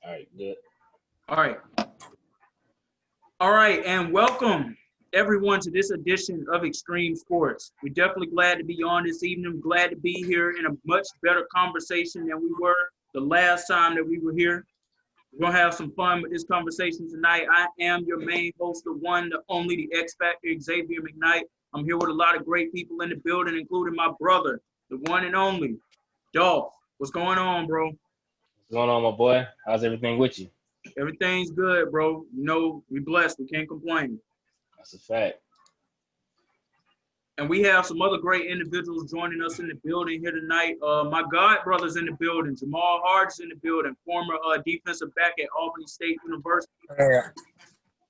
All right, good. All right. All right, and welcome everyone to this edition of Xtreme Sports. We're definitely glad to be on this evening. Glad to be here in a much better conversation than we were the last time that we were here. We're gonna have some fun with this conversation tonight. I am your main host, the one, the only, the X Factor, Xavier McKnight. I'm here with a lot of great people in the building, including my brother, the one and only, Dolph. What's going on, bro? What's going on, my boy? How's everything with you? Everything's good, bro. You know, we blessed. We can't complain. That's a fact. And we have some other great individuals joining us in the building here tonight. My God brother's in the building. Jamal Hart's in the building, former defensive back at Albany State University. Yeah.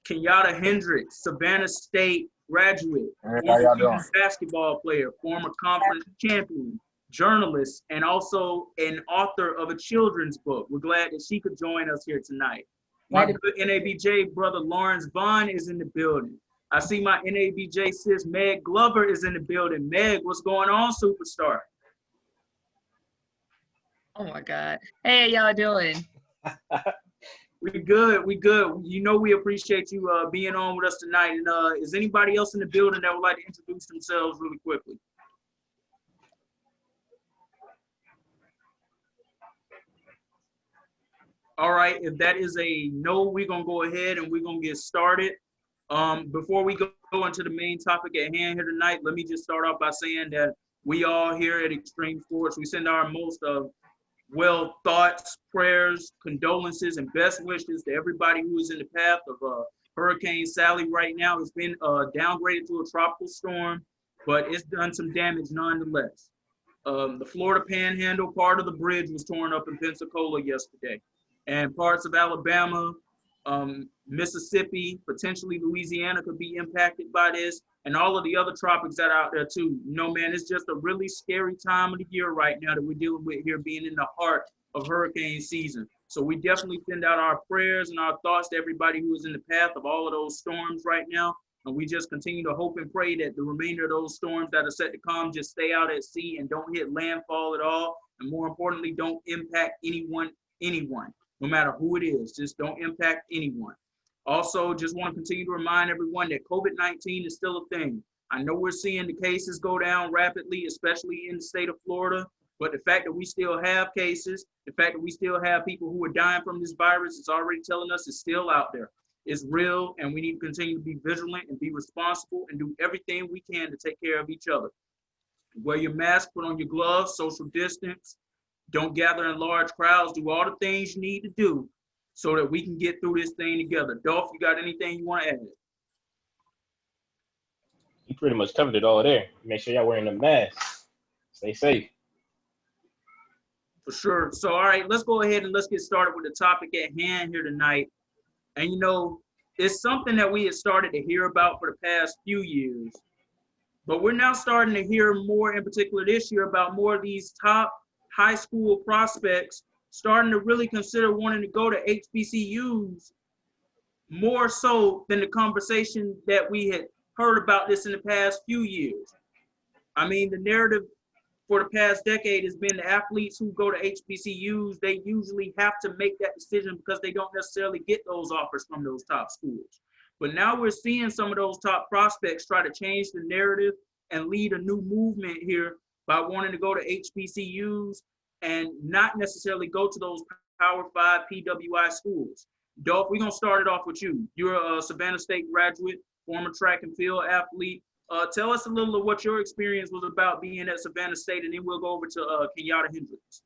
Kenyatta Hendricks, Savannah State graduate, Hey, how y'all doing? basketball player, former conference champion, journalist, and also an author of a children's book. We're glad that she could join us here tonight. My good NABJ brother Lawrence Vaughn is in the building. I see my NABJ sis Meg Glover is in the building. Meg, what's going on, superstar? Oh my God. Hey, y'all doing? We good. You know we appreciate you being on with us tonight. And is anybody else in the building that would like to introduce themselves really quickly? All right, if that is a no, we're gonna go ahead and we're gonna get started. Before we go into the main topic at hand here tonight, let me just start off by saying that we all here at Xtreme Sports, we send our most well thoughts, prayers, condolences, and best wishes to everybody who is in the path of Hurricane Sally right now. It's been downgraded to a tropical storm, but it's done some damage nonetheless. The Florida Panhandle, part of the bridge was torn up in Pensacola yesterday. And parts of Alabama, Mississippi, potentially Louisiana could be impacted by this, and all of the other tropics that are out there too. You know, man, it's just a really scary time of the year right now that we're dealing with here, being in the heart of hurricane season. So we definitely send out our prayers and our thoughts to everybody who is in the path of all of those storms right now. And we just continue to hope and pray that the remainder of those storms that are set to come just stay out at sea and don't hit landfall at all. And more importantly, don't impact anyone, no matter who it is. Just don't impact anyone. Also, just want to continue to remind everyone that COVID-19 is still a thing. I know we're seeing the cases go down rapidly, especially in the state of Florida, but the fact that we still have cases, the fact that we still have people who are dying from this virus is already telling us it's still out there. It's real, and we need to continue to be vigilant and be responsible and do everything we can to take care of each other. Wear your mask, put on your gloves, social distance, don't gather in large crowds, do all the things you need to do so that we can get through this thing together. Dolph, you got anything you want to add? You pretty much covered it all there. Make sure y'all wearing the mask. Stay safe. For sure. So, all right, let's go ahead and let's get started with the topic at hand here tonight. And, you know, it's something that we had started to hear about for the past few years, but we're now starting to hear more, in particular this year, about more of these top high school prospects starting to really consider wanting to go to HBCUs more so than the conversation that we had heard about this in the past few years. I mean, the narrative for the past decade has been the athletes who go to HBCUs, they usually have to make that decision because they don't necessarily get those offers from those top schools. But now we're seeing some of those top prospects try to change the narrative and lead a new movement here by wanting to go to HBCUs and not necessarily go to those Power 5 PWI schools. Dolph, we're going to start it off with you. You're a Savannah State graduate, former track and field athlete. Tell us a little of what your experience was about being at Savannah State, and then we'll go over to Kenyatta Hendricks.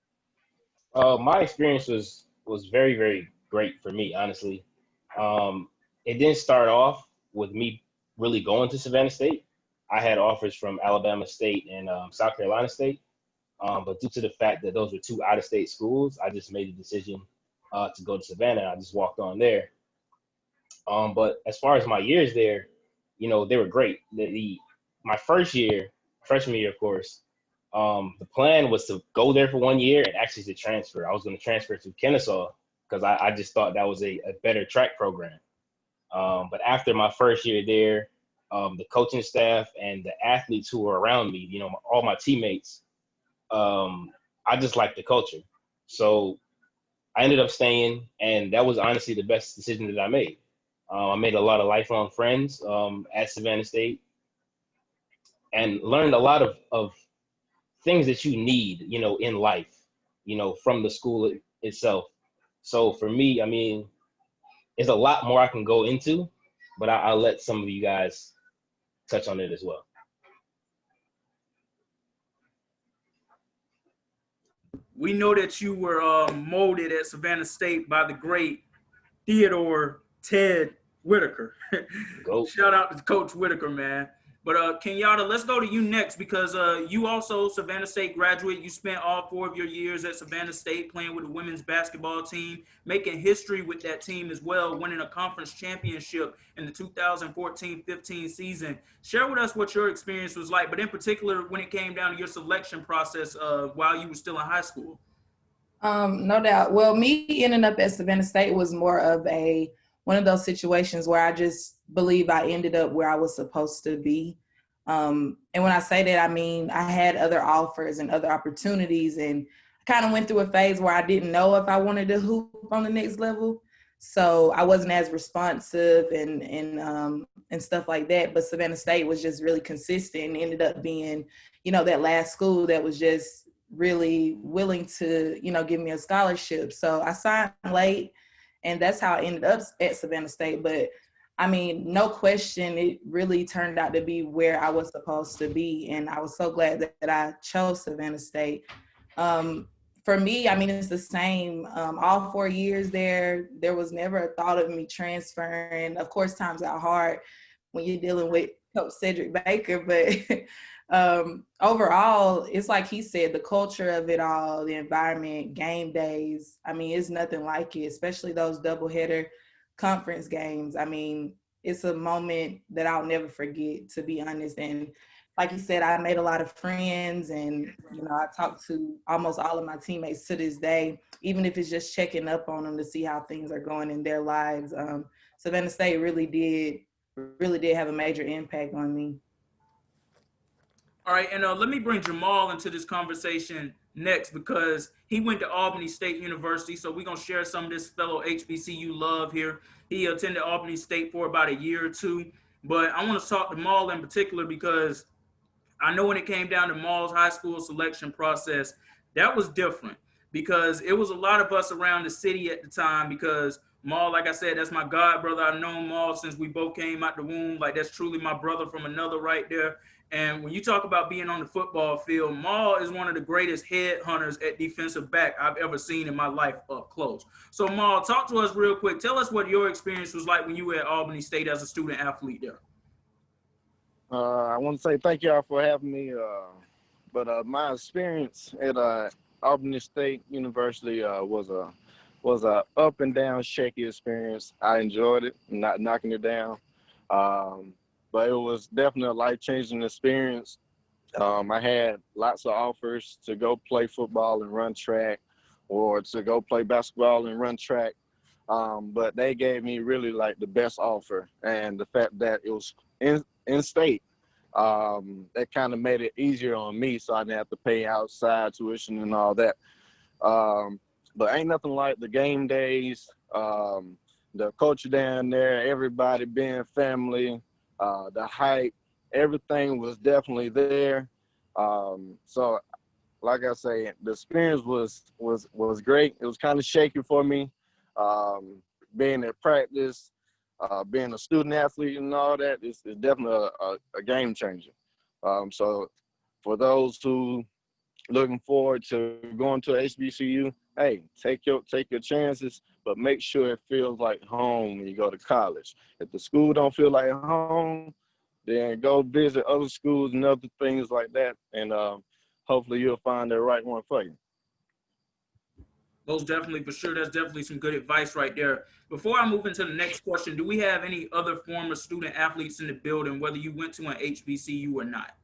My experience was very, very great for me, honestly. It didn't start off with me really going to Savannah State. I had offers from Alabama State and South Carolina State, but due to the fact that those were two out-of-state schools, I just made a decision to go to Savannah. I just walked on there. But as far as my years there, you know, they were great. My freshman year, of course, the plan was to go there for 1 year and actually to transfer. I was going to transfer to Kennesaw because I just thought that was a better track program. But after my first year there, the coaching staff and the athletes who were around me, you know, all my teammates, I just liked the culture. So I ended up staying, and that was honestly the best decision that I made. I made a lot of lifelong friends at Savannah State and learned a lot of things that you need, in life, from the school itself. So for me, I mean, there's a lot more I can go into, but I'll let some of you guys touch on it as well. We know that you were molded at Savannah State by the great Theodore Ted Whitaker. Go. Shout out to Coach Whitaker, man. But Kenyatta, let's go to you next because you also Savannah State graduate. You spent all 4 of your years at Savannah State playing with the women's basketball team, making history with that team as well, winning a conference championship in the 2014-15 season. Share with us what your experience was like, but in particular when it came down to your selection process while you were still in high school. No doubt. Well, me ending up at Savannah State was more of one of those situations where I just believe I ended up where I was supposed to be. And when I say that, I mean, I had other offers and other opportunities, and I kind of went through a phase where I didn't know if I wanted to hoop on the next level. So I wasn't as responsive and stuff like that. But Savannah State was just really consistent and ended up being, that last school that was just really willing to, give me a scholarship. So I signed late, and that's how I ended up at Savannah State. But I mean, no question, it really turned out to be where I was supposed to be. And I was so glad that I chose Savannah State. For me, I mean, it's the same. All 4 years there was never a thought of me transferring. Of course, times got hard when you're dealing with Coach Cedric Baker, but overall, it's like he said, the culture of it all, the environment, game days, I mean, it's nothing like it, especially those doubleheader conference games. I mean, it's a moment that I'll never forget, to be honest. And like you said, I made a lot of friends, and, I talk to almost all of my teammates to this day, even if it's just checking up on them to see how things are going in their lives. Savannah State really did have a major impact on me. All right, and let me bring Jamal into this conversation next because he went to Albany State University, so we're going to share some of this fellow HBCU love here. He attended Albany State for about a year or two, but I want to talk to Maul in particular because I know when it came down to Maul's high school selection process, that was different because it was a lot of us around the city at the time because Maul, like I said, that's my god brother. I've known Maul since we both came out the womb. Like, that's truly my brother from another right there. And when you talk about being on the football field, Maul is one of the greatest headhunters at defensive back I've ever seen in my life up close. So, Maul, talk to us real quick. Tell us what your experience was like when you were at Albany State as a student athlete there. I want to say thank y'all for having me. But my experience at Albany State University was a up and down shaky experience. I enjoyed it, not knocking it down. But it was definitely a life-changing experience. I had lots of offers to go play football and run track, or to go play basketball and run track. But they gave me really like the best offer, and the fact that it was in state, that kind of made it easier on me, so I didn't have to pay outside tuition and all that. But ain't nothing like the game days, the culture down there, everybody being family. The hype, everything was definitely there. So, like I say, the experience was great. It was kind of shaky for me, being at practice, being a student athlete and all that. It's definitely a game changer. So, for those who looking forward to going to HBCU, hey, take your chances, but make sure it feels like home when you go to college. If the school don't feel like home, then go visit other schools and other things like that, and hopefully you'll find the right one for you. Most definitely, for sure. That's definitely some good advice right there. Before I move into the next question, do we have any other former student athletes in the building, whether you went to an HBCU or not?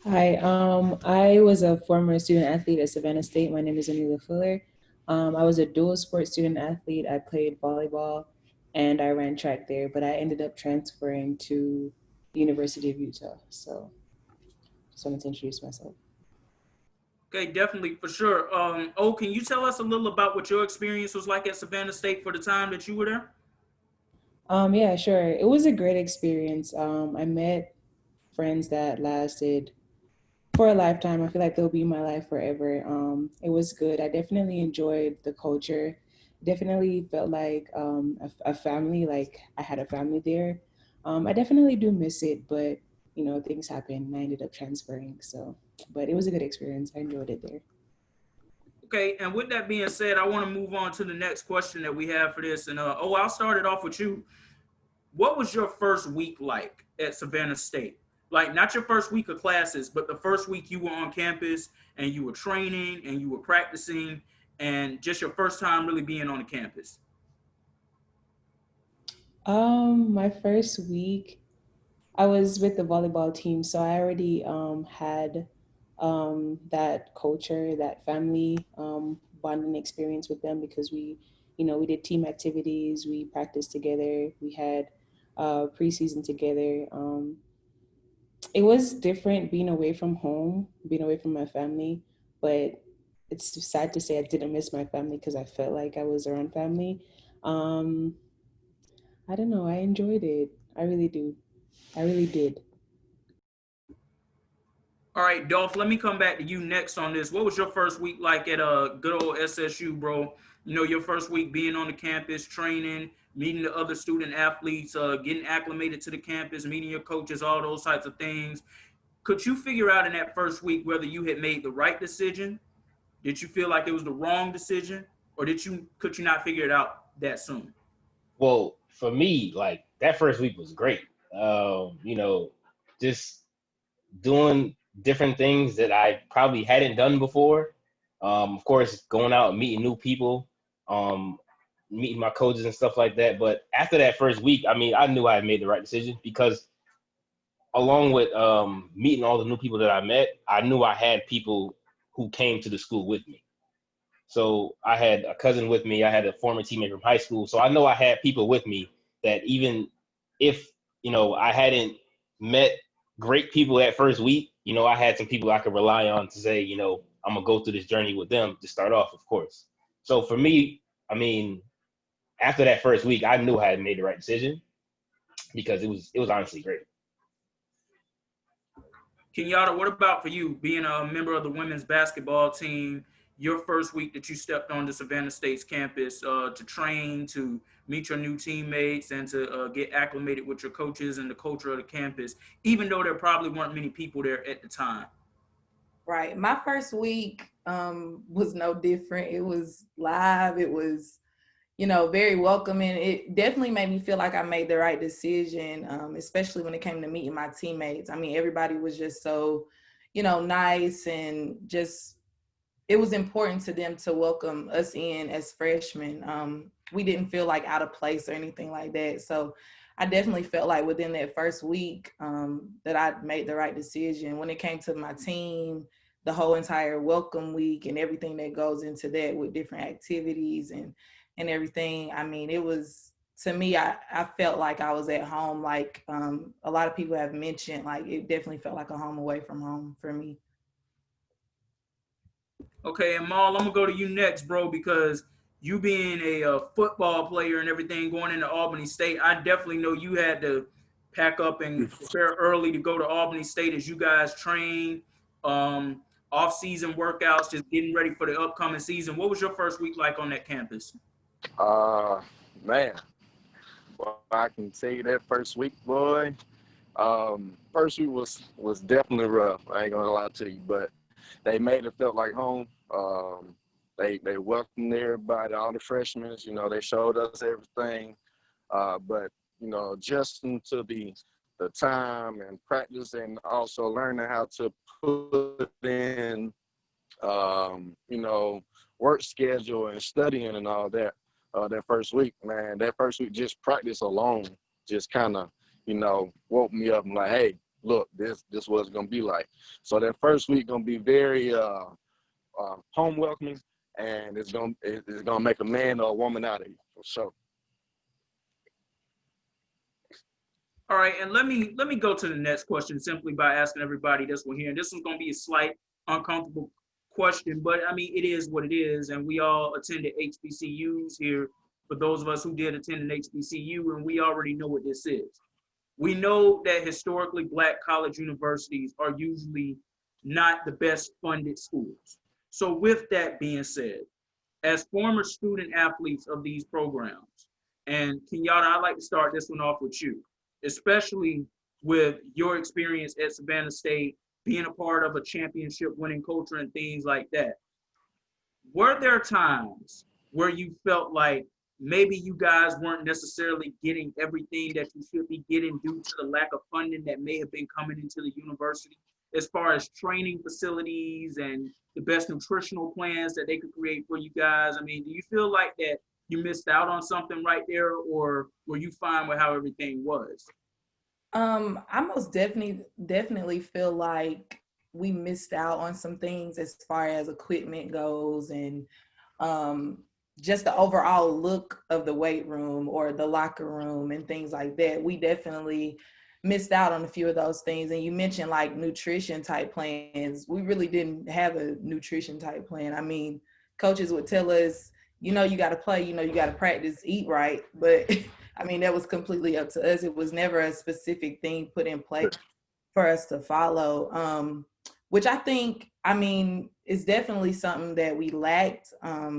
Hi, I was a former student athlete at Savannah State. My name is Amelia Fuller. I was a dual sport student athlete. I played volleyball and I ran track there, but I ended up transferring to the University of Utah. So just wanted to introduce myself. Okay, definitely, for sure. Can you tell us a little about what your experience was like at Savannah State for the time that you were there? Yeah, sure. It was a great experience. I met friends that lasted for a lifetime. I feel like they'll be in my life forever. It was good. I definitely enjoyed the culture. Definitely felt like a family, like I had a family there. I definitely do miss it, but you know, things happen and I ended up transferring. So, but it was a good experience. I enjoyed it there. Okay, and with that being said, I want to move on to the next question that we have for this. And I'll start it off with you. What was your first week like at Savannah State? Like, not your first week of classes, but the first week you were on campus and you were training and you were practicing, and just your first time really being on the campus. My first week, I was with the volleyball team, so I already had that culture, that family bonding experience with them because we did team activities, we practiced together, we had preseason together. It was different being away from home, being away from my family, but it's sad to say I didn't miss my family because I felt like I was around family. Um, I don't know, I enjoyed it. I really do. I really did. All right, Dolph, let me come back to you next on this. What was your first week like at good old SSU, bro? You know, your first week being on the campus, training, meeting the other student athletes, getting acclimated to the campus, meeting your coaches, all those types of things. Could you figure out in that first week whether you had made the right decision? Did you feel like it was the wrong decision? Or could you not figure it out that soon? Well, for me, like that first week was great. You know, just doing different things that I probably hadn't done before. Of course, going out and meeting new people, um, meeting my coaches and stuff like that. But after that first week, I mean, I knew I had made the right decision because along with meeting all the new people that I met, I knew I had people who came to the school with me. So I had a cousin with me. I had a former teammate from high school. So I know I had people with me that even if, I hadn't met great people that first week, I had some people I could rely on to say, I'm going to go through this journey with them to start off, of course. So for me, I mean, after that first week, I knew I had made the right decision because it was honestly great. Kenyatta, what about for you, being a member of the women's basketball team, your first week that you stepped onto Savannah State's campus to train, to meet your new teammates, and to get acclimated with your coaches and the culture of the campus, even though there probably weren't many people there at the time? Right. My first week was no different. It was live. It was, very welcoming. It definitely made me feel like I made the right decision, especially when it came to meeting my teammates. I mean, everybody was just so, nice, and just, it was important to them to welcome us in as freshmen. We didn't feel like out of place or anything like that. So I definitely felt like within that first week that I made the right decision. When it came to my team, the whole entire welcome week and everything that goes into that with different activities and everything. I mean, it was, to me, I felt like I was at home. Like a lot of people have mentioned, like it definitely felt like a home away from home for me. Okay, and Maul, I'm gonna go to you next, bro, because you being a football player and everything going into Albany State, I definitely know you had to pack up and prepare early to go to Albany State as you guys train, off-season workouts, just getting ready for the upcoming season. What was your first week like on that campus? Uh, Man, well, I can tell you that first week, boy. First week was definitely rough. I ain't gonna lie to you, but they made it felt like home. They welcomed everybody, all the freshmen. They showed us everything. But just into the time and practice, and also learning how to put in, work schedule and studying and all that. That first week, man, just practice alone just kind of, woke me up and like, hey, look, this was gonna be like. So that first week gonna be very home welcoming, and it's gonna make a man or a woman out of you for sure. All right, and let me go to the next question simply by asking everybody this one here. And this is going to be a slight uncomfortable question, but I mean, it is what it is. And we all attended HBCUs here. For those of us who did attend an HBCU, and we already know what this is. We know that historically Black college universities are usually not the best funded schools. So with that being said, as former student athletes of these programs, and Kenyatta, I'd like to start this one off with you, especially with your experience at Savannah State, being a part of a championship winning culture and things like that. Were there times where you felt like maybe you guys weren't necessarily getting everything that you should be getting due to the lack of funding that may have been coming into the university, as far as training facilities and the best nutritional plans that they could create for you guys? I mean, do you feel like that you missed out on something right there, or were you fine with how everything was? I most definitely feel like we missed out on some things as far as equipment goes, and just the overall look of the weight room or the locker room and things like that. We definitely missed out on a few of those things. And you mentioned like nutrition type plans. We really didn't have a nutrition type plan. I mean, coaches would tell us, you got to play, you got to practice, eat right. But I mean, that was completely up to us. It was never a specific thing put in place for us to follow, which I think, I mean, is definitely something that we lacked.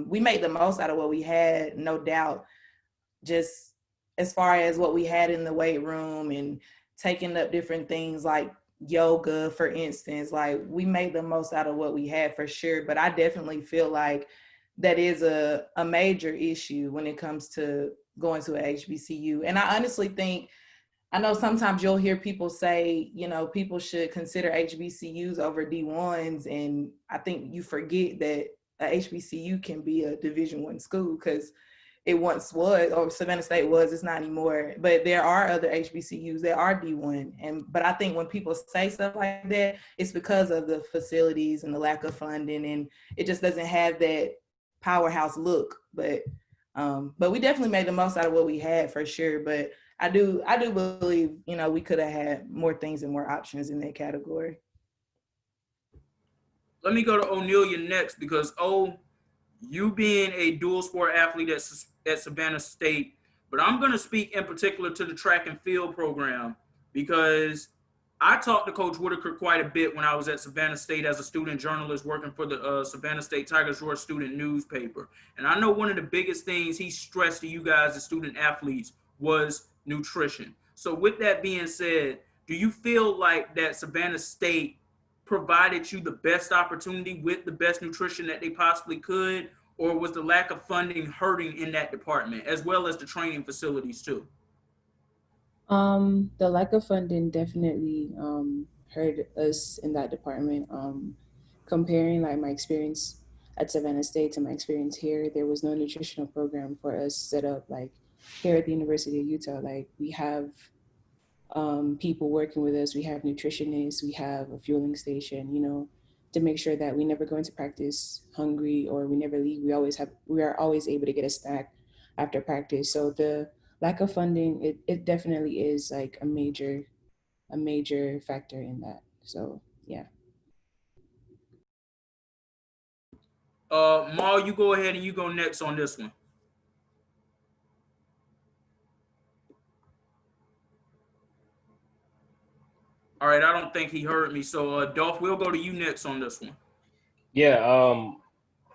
We made the most out of what we had, no doubt, just as far as what we had in the weight room and taking up different things like yoga, for instance. Like, we made the most out of what we had for sure. But I definitely feel like that is a major issue when it comes to going to a HBCU. And I honestly think, I know sometimes you'll hear people say, people should consider HBCUs over D1s. And I think you forget that a HBCU can be a Division I school, because it once was, or Savannah State was, it's not anymore. But there are other HBCUs that are D1. But I think when people say stuff like that, it's because of the facilities and the lack of funding, and it just doesn't have that powerhouse look. But we definitely made the most out of what we had for sure. But I do believe, we could have had more things and more options in that category. Let me go to O'Nelia next, because you being a dual sport athlete at Savannah State, but I'm going to speak in particular to the track and field program, because I talked to Coach Whitaker quite a bit when I was at Savannah State as a student journalist working for the Savannah State Tigers Roar student newspaper. And I know one of the biggest things he stressed to you guys as student athletes was nutrition. So with that being said, do you feel like that Savannah State provided you the best opportunity with the best nutrition that they possibly could, or was the lack of funding hurting in that department, as well as the training facilities too? The lack of funding definitely hurt us in that department. Comparing like my experience at Savannah State to my experience here, there was no nutritional program for us set up like here at the University of Utah. Like, we have people working with us, we have nutritionists, we have a fueling station, to make sure that we never go into practice hungry or we never leave. We are always able to get a snack after practice. So the lack of funding, it definitely is like a major factor in that. So yeah. Ma, you go ahead and you go next on this one. All right, I don't think he heard me. So Dolph, we'll go to you next on this one. Yeah,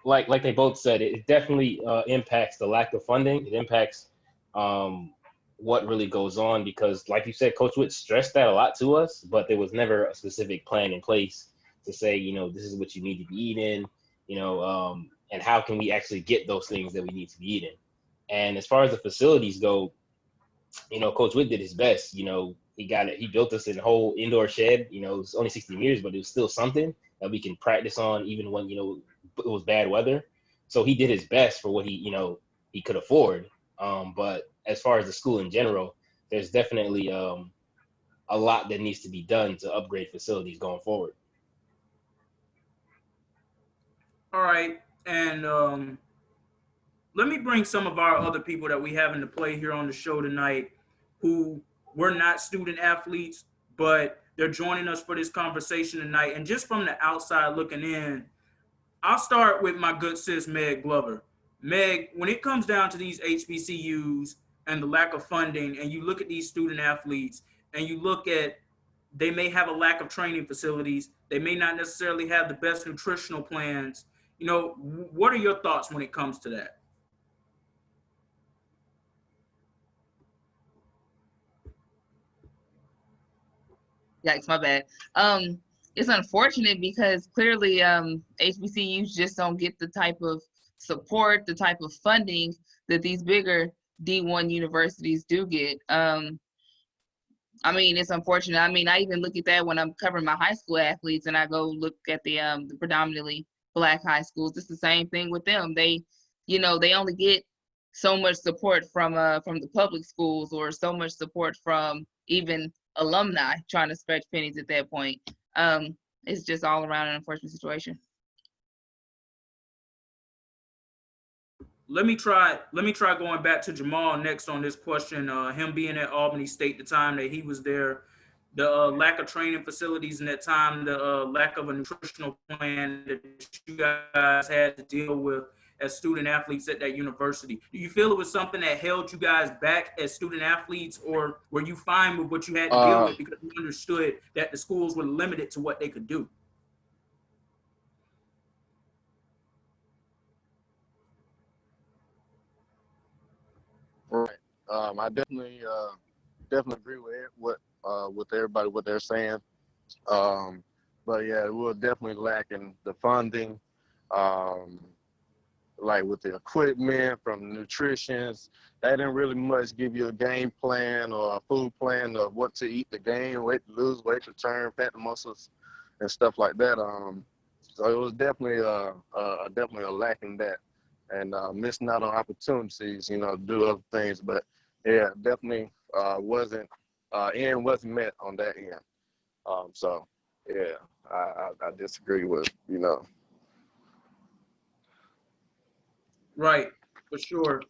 like they both said, it definitely impacts the lack of funding. It impacts what really goes on, because like you said, Coach Witt stressed that a lot to us, but there was never a specific plan in place to say, this is what you need to be eating, and how can we actually get those things that we need to be eating. And as far as the facilities go, Coach Witt did his best. He built us a whole indoor shed. It was only 60 meters, but it was still something that we can practice on even when, it was bad weather. So he did his best for what he could afford. But as far as the school in general, there's definitely a lot that needs to be done to upgrade facilities going forward. All right. And let me bring some of our other people that we have into play here on the show tonight who were not student athletes, but they're joining us for this conversation tonight. And just from the outside looking in, I'll start with my good sis, Meg Glover. Meg, when it comes down to these HBCUs and the lack of funding, and you look at these student athletes, and you look at they may have a lack of training facilities, they may not necessarily have the best nutritional plans. You know, what are your thoughts when it comes to that? Yikes, my bad. It's unfortunate because clearly HBCUs just don't get the type of support, the type of funding that these bigger D1 universities do get. I mean, it's unfortunate. I mean, I even look at that when I'm covering my high school athletes and I go look at the predominantly Black high schools. It's the same thing with them. They, you know, they only get so much support from the public schools, or so much support from even alumni trying to stretch pennies at that point. It's just all around an unfortunate situation. Let me try going back to Jamal next on this question. Him being at Albany State the time that he was there, the lack of training facilities in that time, the lack of a nutritional plan that you guys had to deal with as student athletes at that university. Do you feel it was something that held you guys back as student athletes, or were you fine with what you had to deal with because you understood that the schools were limited to what they could do? Right. I definitely agree with everybody what they're saying. But yeah, we're definitely lacking the funding, like with the equipment, from nutritions. They didn't really much give you a game plan or a food plan of what to eat the game, weight to lose, weight to turn, fat the muscles, and stuff like that. So it was definitely a lacking that, and missing out on opportunities, you know, to do other things. But yeah, definitely wasn't met on that end. So yeah, I disagree with, you know. Right, for sure.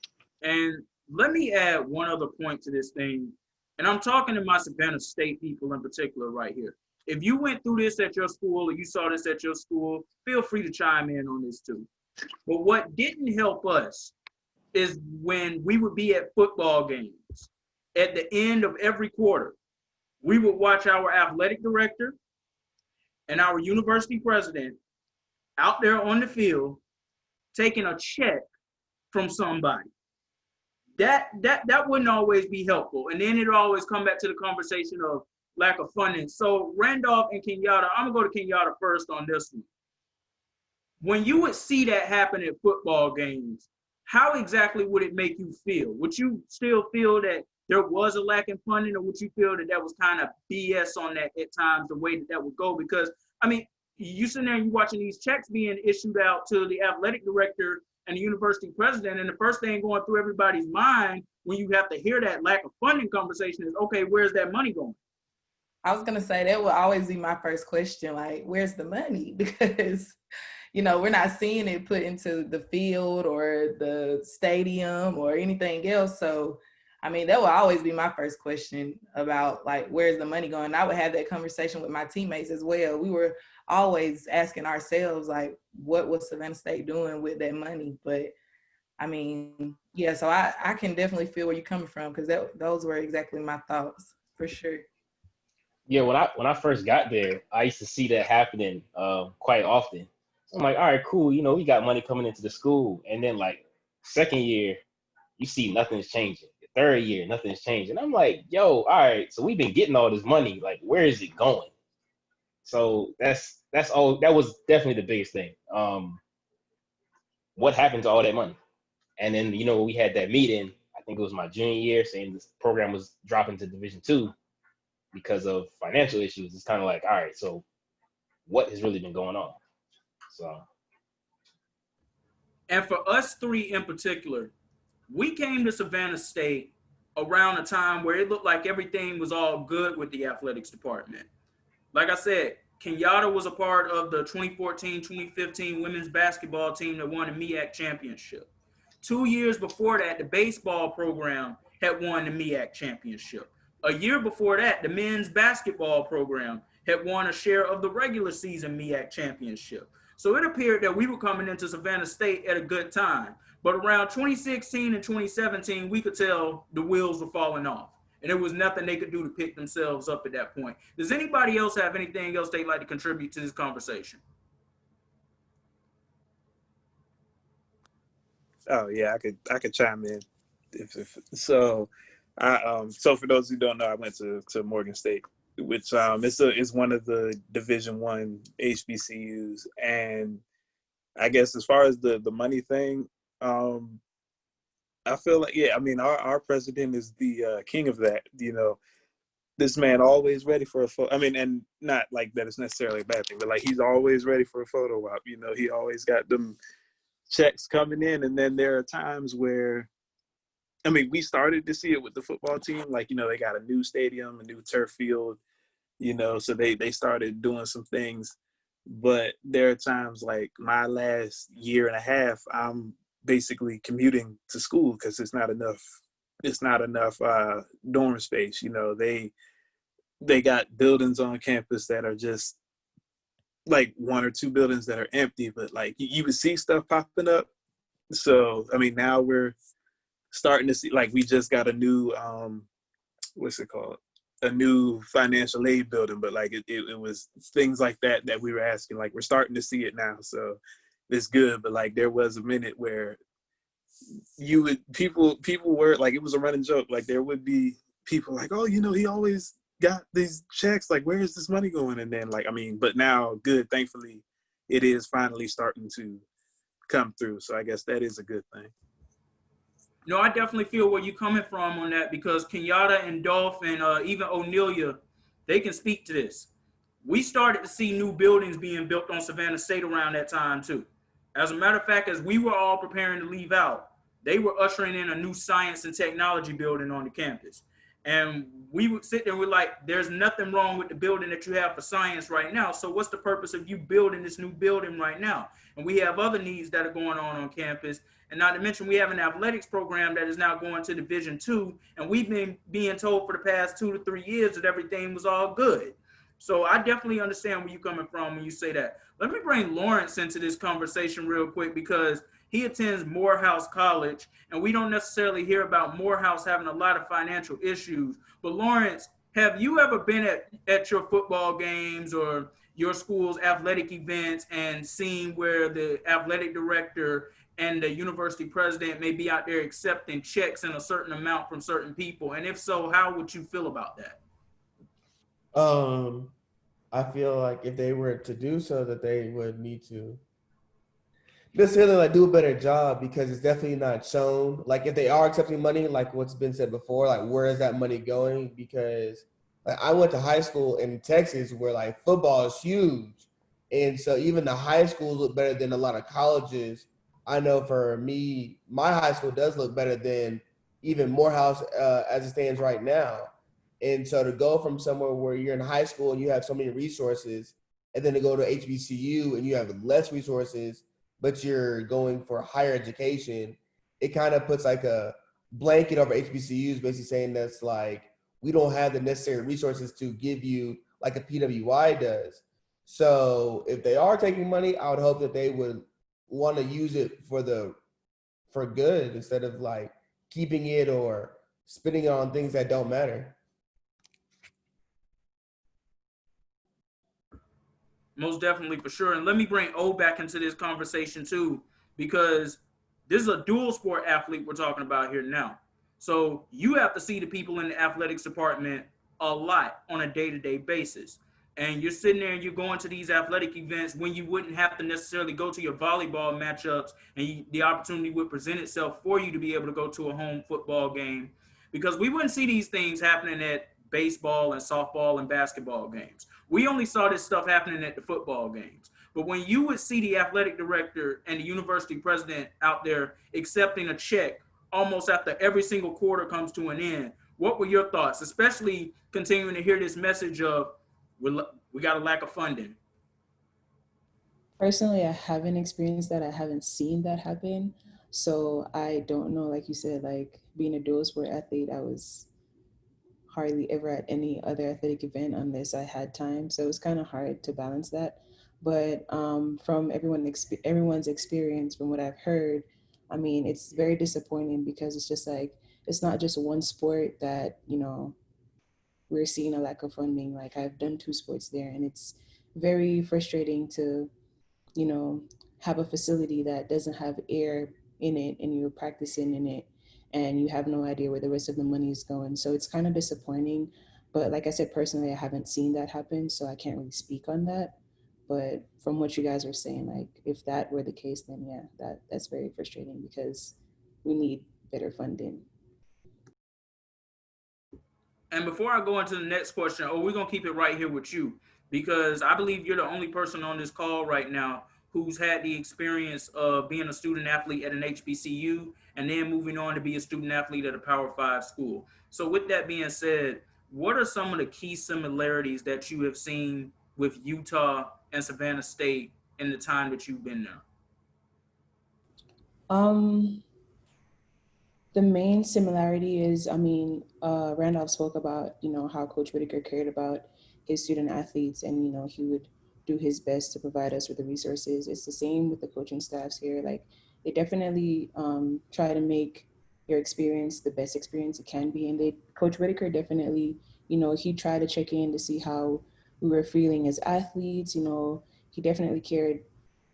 And let me add one other point to this thing. And I'm talking to my Savannah State people in particular right here. If you went through this at your school or you saw this at your school, feel free to chime in on this too. But what didn't help us is when we would be at football games, at the end of every quarter, we would watch our athletic director and our university president out there on the field taking a check from somebody. That wouldn't always be helpful. And then it'll always come back to the conversation of lack of funding. So Randolph and Kenyatta, I'm gonna go to Kenyatta first on this one. When you would see that happen at football games, how exactly would it make you feel? Would you still feel that there was a lack in funding, or would you feel that that was kind of BS on that at times, the way that would go? Because, I mean, you sitting there and you watching these checks being issued out to the athletic director and the university president, and the first thing going through everybody's mind when you have to hear that lack of funding conversation is, okay, where's that money going? I was going to say that will always be my first question, like, where's the money? Because, you know, we're not seeing it put into the field or the stadium or anything else. So, I mean, that will always be my first question about, like, where's the money going? And I would have that conversation with my teammates as well. We were always asking ourselves, like, what was Savannah State doing with that money? But, I mean, yeah, so I can definitely feel where you're coming from, because those were exactly my thoughts, for sure. Yeah, when I first got there, I used to see that happening quite often. I'm like, all right, cool. You know, we got money coming into the school. And then, like, second year, you see nothing's changing. The third year, nothing's changing. I'm like, yo, all right, so we've been getting all this money. Like, where is it going? So that's all. That was definitely the biggest thing. What happened to all that money? And then, you know, we had that meeting, I think it was my junior year, saying this program was dropping to Division II because of financial issues. It's kind of like, all right, so what has really been going on? So. And for us three in particular, we came to Savannah State around a time where it looked like everything was all good with the athletics department. Like I said, Kenyatta was a part of the 2014-2015 women's basketball team that won the MEAC championship. 2 years before that, the baseball program had won the MEAC championship. A year before that, the men's basketball program had won a share of the regular season MEAC championship. So it appeared that we were coming into Savannah State at a good time. But around 2016 and 2017, we could tell the wheels were falling off. And there was nothing they could do to pick themselves up at that point. Does anybody else have anything else they'd like to contribute to this conversation? Oh yeah, I could chime in. So, so for those who don't know, I went to Morgan State, which it's one of the Division I HBCUs, and I guess as far as the money thing, I feel like, yeah, I mean, our president is the king of that. You know, this man always ready for a photo. I mean, and not like that it's necessarily a bad thing, but like he's always ready for a photo op. You know, he always got them checks coming in, and then there are times where, I mean, we started to see it with the football team. Like, you know, they got a new stadium, a new turf field, you know, so they started doing some things. But there are times like my last year and a half, I'm basically commuting to school because it's not enough dorm space. You know, they got buildings on campus that are just like one or two buildings that are empty, but like you would see stuff popping up. So, I mean, now we're starting to see, like, we just got a new, what's it called? A new financial aid building, but like it was things like that we were asking. Like, we're starting to see it now. So it's good. But like, there was a minute where people were like, it was a running joke. Like, there would be people like, oh, you know, he always got these checks, like, where is this money going? And then, like, I mean, but now, good, thankfully, it is finally starting to come through. So I guess that is a good thing. No, I definitely feel where you're coming from on that, because Kenyatta and Dolph and even O'Nelia, they can speak to this. We started to see new buildings being built on Savannah State around that time too. As a matter of fact, as we were all preparing to leave out, they were ushering in a new science and technology building on the campus. And we would sit there and we're like, there's nothing wrong with the building that you have for science right now. So what's the purpose of you building this new building right now? And we have other needs that are going on campus. And not to mention, we have an athletics program that is now going to Division II. And we've been being told for the past 2 to 3 years that everything was all good. So I definitely understand where you're coming from when you say that. Let me bring Lawrence into this conversation real quick, because he attends Morehouse College, and we don't necessarily hear about Morehouse having a lot of financial issues. But Lawrence, have you ever been at your football games or your school's athletic events and seen where the athletic director and the university president may be out there accepting checks in a certain amount from certain people? And if so, how would you feel about that? I feel like if they were to do so, that they would need to necessarily like do a better job, because it's definitely not shown. Like, if they are accepting money, like what's been said before, like, where is that money going? Because like, I went to high school in Texas where like football is huge, and so even the high schools look better than a lot of colleges. I know for me, my high school does look better than even Morehouse as it stands right now. And so to go from somewhere where you're in high school and you have so many resources, and then to go to HBCU and you have less resources, but you're going for higher education, it kind of puts like a blanket over HBCUs, basically saying that's like, we don't have the necessary resources to give you like a PWI does. So if they are taking money, I would hope that they would want to use it for good, instead of like keeping it or spending it on things that don't matter. Most definitely, for sure. And let me bring O back into this conversation too, because this is a dual sport athlete we're talking about here now. So you have to see the people in the athletics department a lot on a day-to-day basis. And you're sitting there and you're going to these athletic events when you wouldn't have to necessarily go to your volleyball matchups, and the opportunity would present itself for you to be able to go to a home football game, because we wouldn't see these things happening at baseball and softball and basketball games. We only saw this stuff happening at the football games. But when you would see the athletic director and the university president out there accepting a check almost after every single quarter comes to an end, what were your thoughts, especially continuing to hear this message of we got a lack of funding? Personally, I haven't experienced that. I haven't seen that happen. So I don't know, like you said, like being a dual sport athlete, I was hardly ever at any other athletic event unless I had time. So it was kind of hard to balance that. But from everyone's experience, from what I've heard, I mean, it's very disappointing because it's just like, it's not just one sport that, you know, we're seeing a lack of funding. Like I've done two sports there, and it's very frustrating to, you know, have a facility that doesn't have air in it and you're practicing in it and you have no idea where the rest of the money is going. So it's kind of disappointing. But like I said, personally, I haven't seen that happen, so I can't really speak on that. But from what you guys are saying, like if that were the case, then yeah, that's very frustrating because we need better funding. And before I go into the next question, we're gonna keep it right here with you because I believe you're the only person on this call right now who's had the experience of being a student athlete at an HBCU and then moving on to be a student athlete at a Power Five school. So, with that being said, what are some of the key similarities that you have seen with Utah and Savannah State in the time that you've been there? Um, The main similarity is, I mean, Randolph spoke about, you know, how Coach Whitaker cared about his student athletes and, you know, he would do his best to provide us with the resources. It's the same with the coaching staffs here. Like they definitely try to make your experience the best experience it can be. And Coach Whitaker definitely, you know, he tried to check in to see how we were feeling as athletes. You know, he definitely cared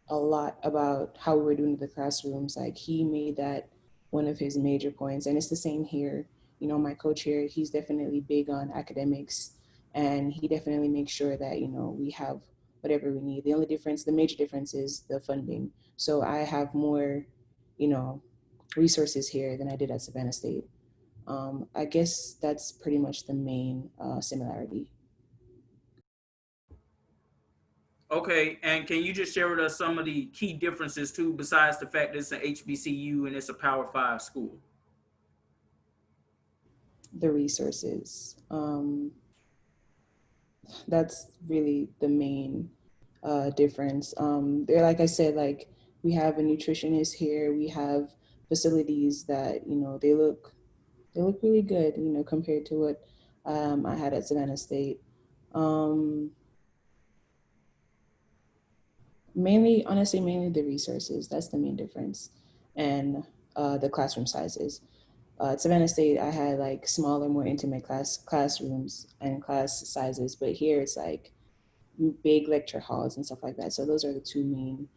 a lot about how we were doing in the classrooms. Like he made that one of his major points. And it's the same here. You know, my coach here, he's definitely big on academics and he definitely makes sure that, you know, we have whatever we need. The major difference is the funding. So I have more, you know, resources here than I did at Savannah State. I guess that's pretty much the main similarity. Okay, and can you just share with us some of the key differences too, besides the fact that it's an HBCU and it's a Power Five school? The resources. That's really the main difference. There, like I said, like we have a nutritionist here. We have facilities that, you know, they look really good, you know, compared to what I had at Savannah State. Um, Mainly, honestly, mainly the resources. That's the main difference, and the classroom sizes. At Savannah State, I had like smaller, more intimate classrooms and class sizes, but here it's like big lecture halls and stuff like that. So those are the two main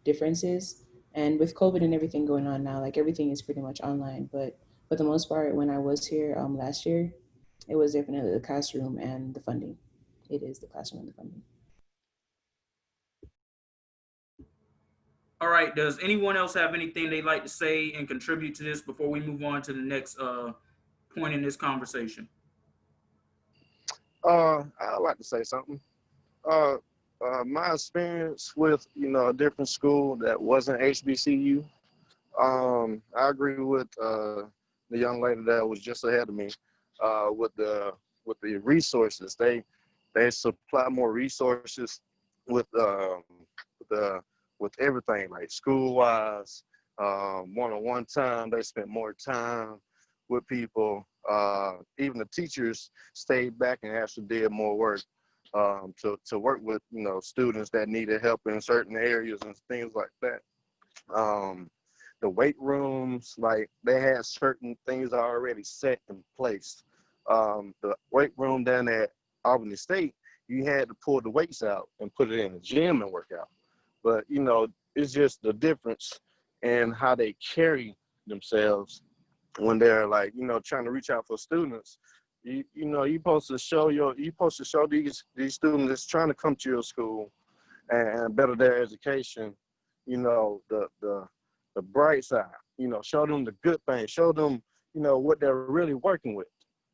differences. And with COVID and everything going on now, like everything is pretty much online. But for the most part, when I was here last year, it was definitely the classroom and the funding. It is the classroom and the funding. All right. Does anyone else have anything they'd like to say and contribute to this before we move on to the next point in this conversation? I'd like to say something. Uh, my experience with, you know, a different school that wasn't HBCU. I agree with the young lady that was just ahead of me. With the resources, they supply more resources with the with everything like school wise, one-on-one time. They spent more time with people. Even the teachers stayed back and actually did more work to work with, you know, students that needed help in certain areas and things like that. Um, the weight rooms, like they had certain things already set in place. The weight room down at Albany State, you had to pull the weights out and put it in the gym and work out. But, you know, it's just the difference in how they carry themselves when they're like, you know, trying to reach out for students. You know, you supposed to show these students that's trying to come to your school and better their education, you know, the bright side, you know, show them the good things, show them, you know, what they're really working with.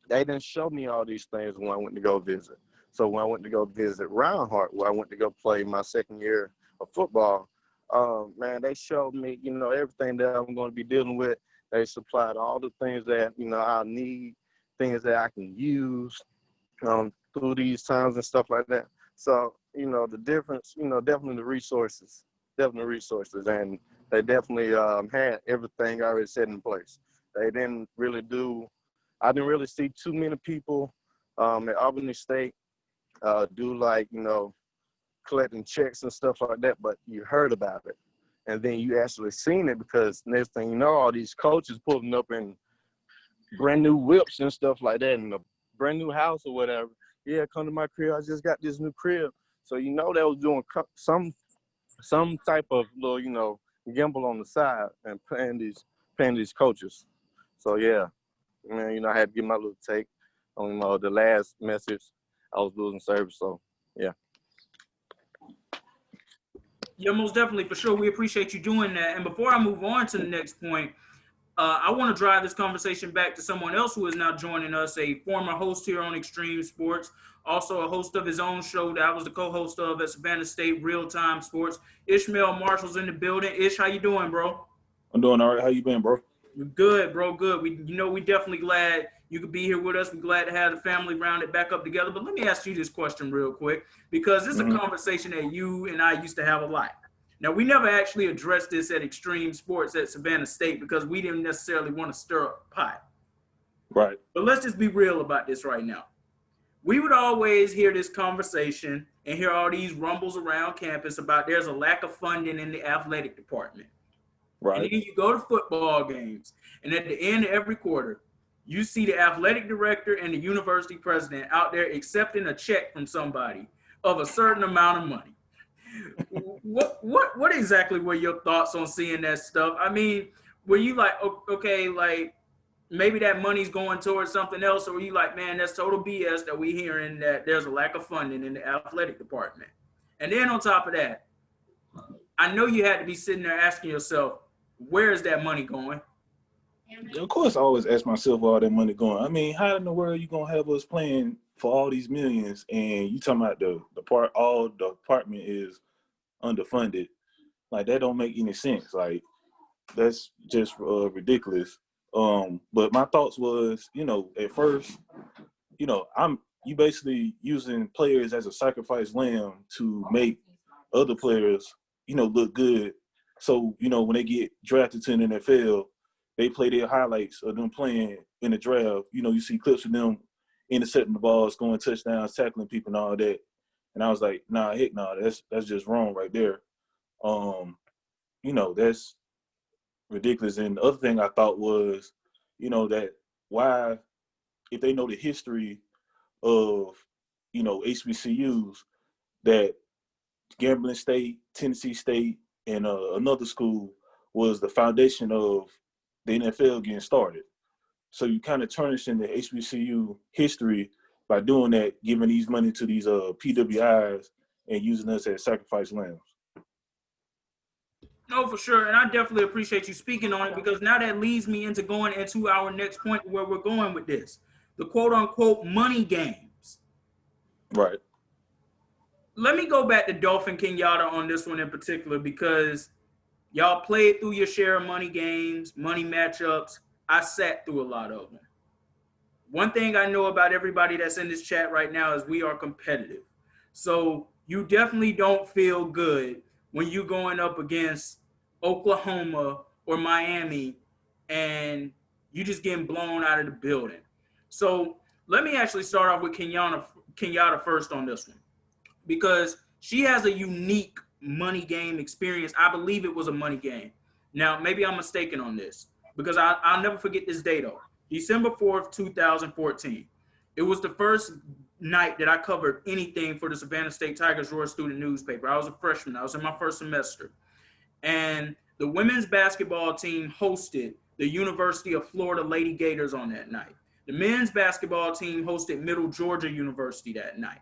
They didn't show me all these things when I went to go visit. So when I went to go visit Roundheart, where I went to go play my second year of football, man, they showed me, you know, everything that I'm going to be dealing with. They supplied all the things that, you know, I need, things that I can use through these times and stuff like that. So, you know, the difference, you know, definitely the resources, and they definitely had everything already set in place. They didn't really I didn't really see too many people at Albany State do like, you know, collecting checks and stuff like that, but you heard about it. And then you actually seen it, because next thing you know, all these coaches pulling up in brand new whips and stuff like that, in a brand new house or whatever. Yeah, come to my crib. I just got this new crib. So you know they was doing some type of little, you know, gamble on the side and paying these coaches. So yeah, man, you know, I had to give my little take on, you know, the last message. I was losing service, so yeah. Yeah, most definitely, for sure. We appreciate you doing that. And before I move on to the next point, I want to drive this conversation back to someone else who is now joining us, a former host here on Xtreme Sports, also a host of his own show that I was the co-host of at Savannah State, Real Time Sports. Ishmael Marshall's in the building. Ish, how you doing, bro? I'm doing all right. How you been, bro? Good, bro, good. We definitely glad you could be here with us. We're glad to have the family rounded back up together. But let me ask you this question real quick, because this is a conversation that you and I used to have a lot. Now, we never actually addressed this at Xtreme Sports at Savannah State because we didn't necessarily want to stir up a pot. Right. But let's just be real about this right now. We would always hear this conversation and hear all these rumbles around campus about there's a lack of funding in the athletic department. Right. And then you go to football games, and at the end of every quarter, you see the athletic director and the university president out there accepting a check from somebody of a certain amount of money. What exactly were your thoughts on seeing that stuff? I mean, were you like, okay, like maybe that money's going towards something else, or were you like, man, that's total BS that we hearing that there's a lack of funding in the athletic department? And then on top of that, I know you had to be sitting there asking yourself, where is that money going? Of course, I always ask myself where all that money going. I mean, how in the world are you gonna have us playing for all these millions, and you talking about all the department is underfunded? Like, that don't make any sense. Like, that's just ridiculous. But my thoughts was, you know, at first, you know, you basically using players as a sacrifice lamb to make other players, you know, look good. So, you know, when they get drafted to the NFL, they play their highlights of them playing in the draft. You know, you see clips of them intercepting the balls, scoring touchdowns, tackling people and all that. And I was like, nah, heck no, that's just wrong right there. You know, that's ridiculous. And the other thing I thought was, you know, that why, if they know the history of, you know, HBCUs, that Grambling State, Tennessee State, and another school was the foundation of the NFL getting started. So you kind of tarnishing the HBCU history by doing that, giving these money to these PWIs and using us as sacrifice lambs. No, for sure. And I definitely appreciate you speaking on it, because now that leads me into going into our next point where we're going with this. The quote unquote money games. Right. Let me go back to Dolph and Kenyatta on this one in particular, because y'all played through your share of money games, money matchups. I sat through a lot of them. One thing I know about everybody that's in this chat right now is we are competitive. So you definitely don't feel good when you're going up against Oklahoma or Miami and you just getting blown out of the building. So let me actually start off with Kenyatta first on this one, because she has a unique money game experience. I believe it was a money game. Now, maybe I'm mistaken on this, because I'll never forget this day though. December 4th, 2014. It was the first night that I covered anything for the Savannah State Tigers Roar student newspaper. I was a freshman. I was in my first semester. And the women's basketball team hosted the University of Florida Lady Gators on that night. The men's basketball team hosted Middle Georgia University that night.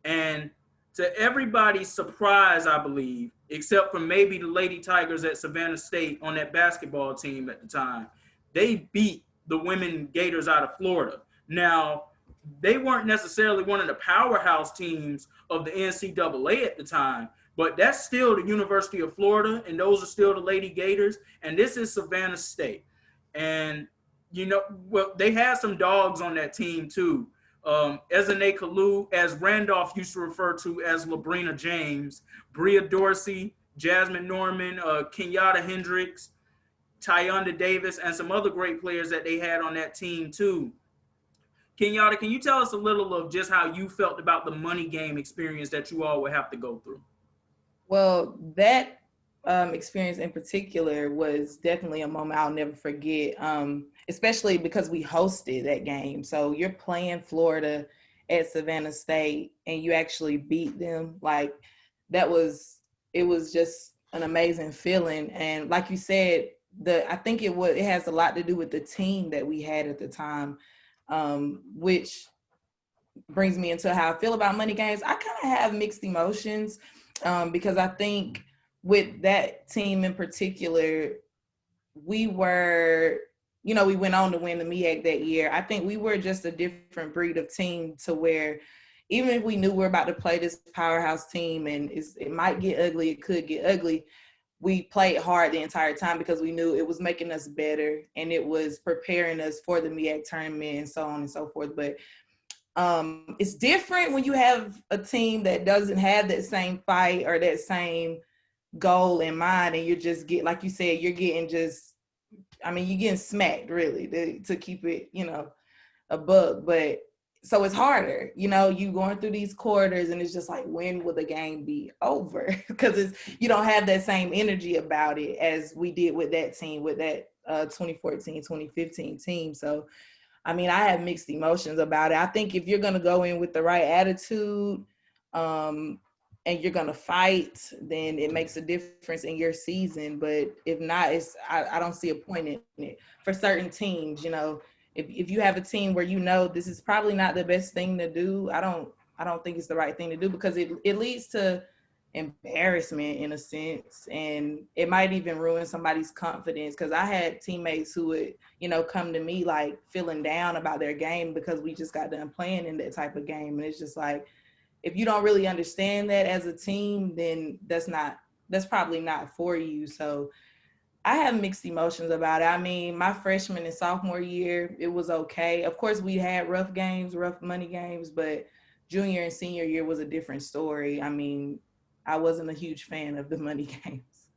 And to everybody's surprise, I believe, except for maybe the Lady Tigers at Savannah State on that basketball team at the time, they beat the women Gators out of Florida. Now, they weren't necessarily one of the powerhouse teams of the NCAA at the time, but that's still the University of Florida, and those are still the Lady Gators, and this is Savannah State. And, you know, well, they had some dogs on that team too. Ezene Kalu, as Randolph used to refer to as Labrina James, Bria Dorsey, Jasmine Norman, Kenyatta Hendricks, Tyonda Davis, and some other great players that they had on that team too. Kenyatta, can you tell us a little of just how you felt about the money game experience that you all would have to go through? Well, that experience in particular was definitely a moment I'll never forget, especially because we hosted that game. So you're playing Florida at Savannah State and you actually beat them. Like it was just an amazing feeling. And like you said, I think it has a lot to do with the team that we had at the time, which brings me into how I feel about money games. I kind of have mixed emotions because I think with that team in particular, we were, we went on to win the MEAC that year. I think we were just a different breed of team to where even if we knew we were about to play this powerhouse team and it might get ugly, it could get ugly, we played hard the entire time because we knew it was making us better and it was preparing us for the MEAC tournament and so on and so forth. But it's different when you have a team that doesn't have that same fight or that same goal in mind, and you just get, like you said, you're getting you're getting smacked really to keep it, a buck. But so it's harder, you going through these quarters and it's just like, when will the game be over? Because you don't have that same energy about it as we did with that team, with that 2014, 2015 team. So I have mixed emotions about it. I think if you're going to go in with the right attitude and you're going to fight, then it makes a difference in your season. But if not, I don't see a point in it. For certain teams, if you have a team where this is probably not the best thing to do, I don't think it's the right thing to do because it leads to embarrassment in a sense, and it might even ruin somebody's confidence, because I had teammates who would come to me like feeling down about their game because we just got done playing in that type of game. And it's just like, if you don't really understand that as a team, then that's probably not for you. So I have mixed emotions about it. My freshman and sophomore year, it was okay. Of course, we had rough money games, but junior and senior year was a different story. I wasn't a huge fan of the money games.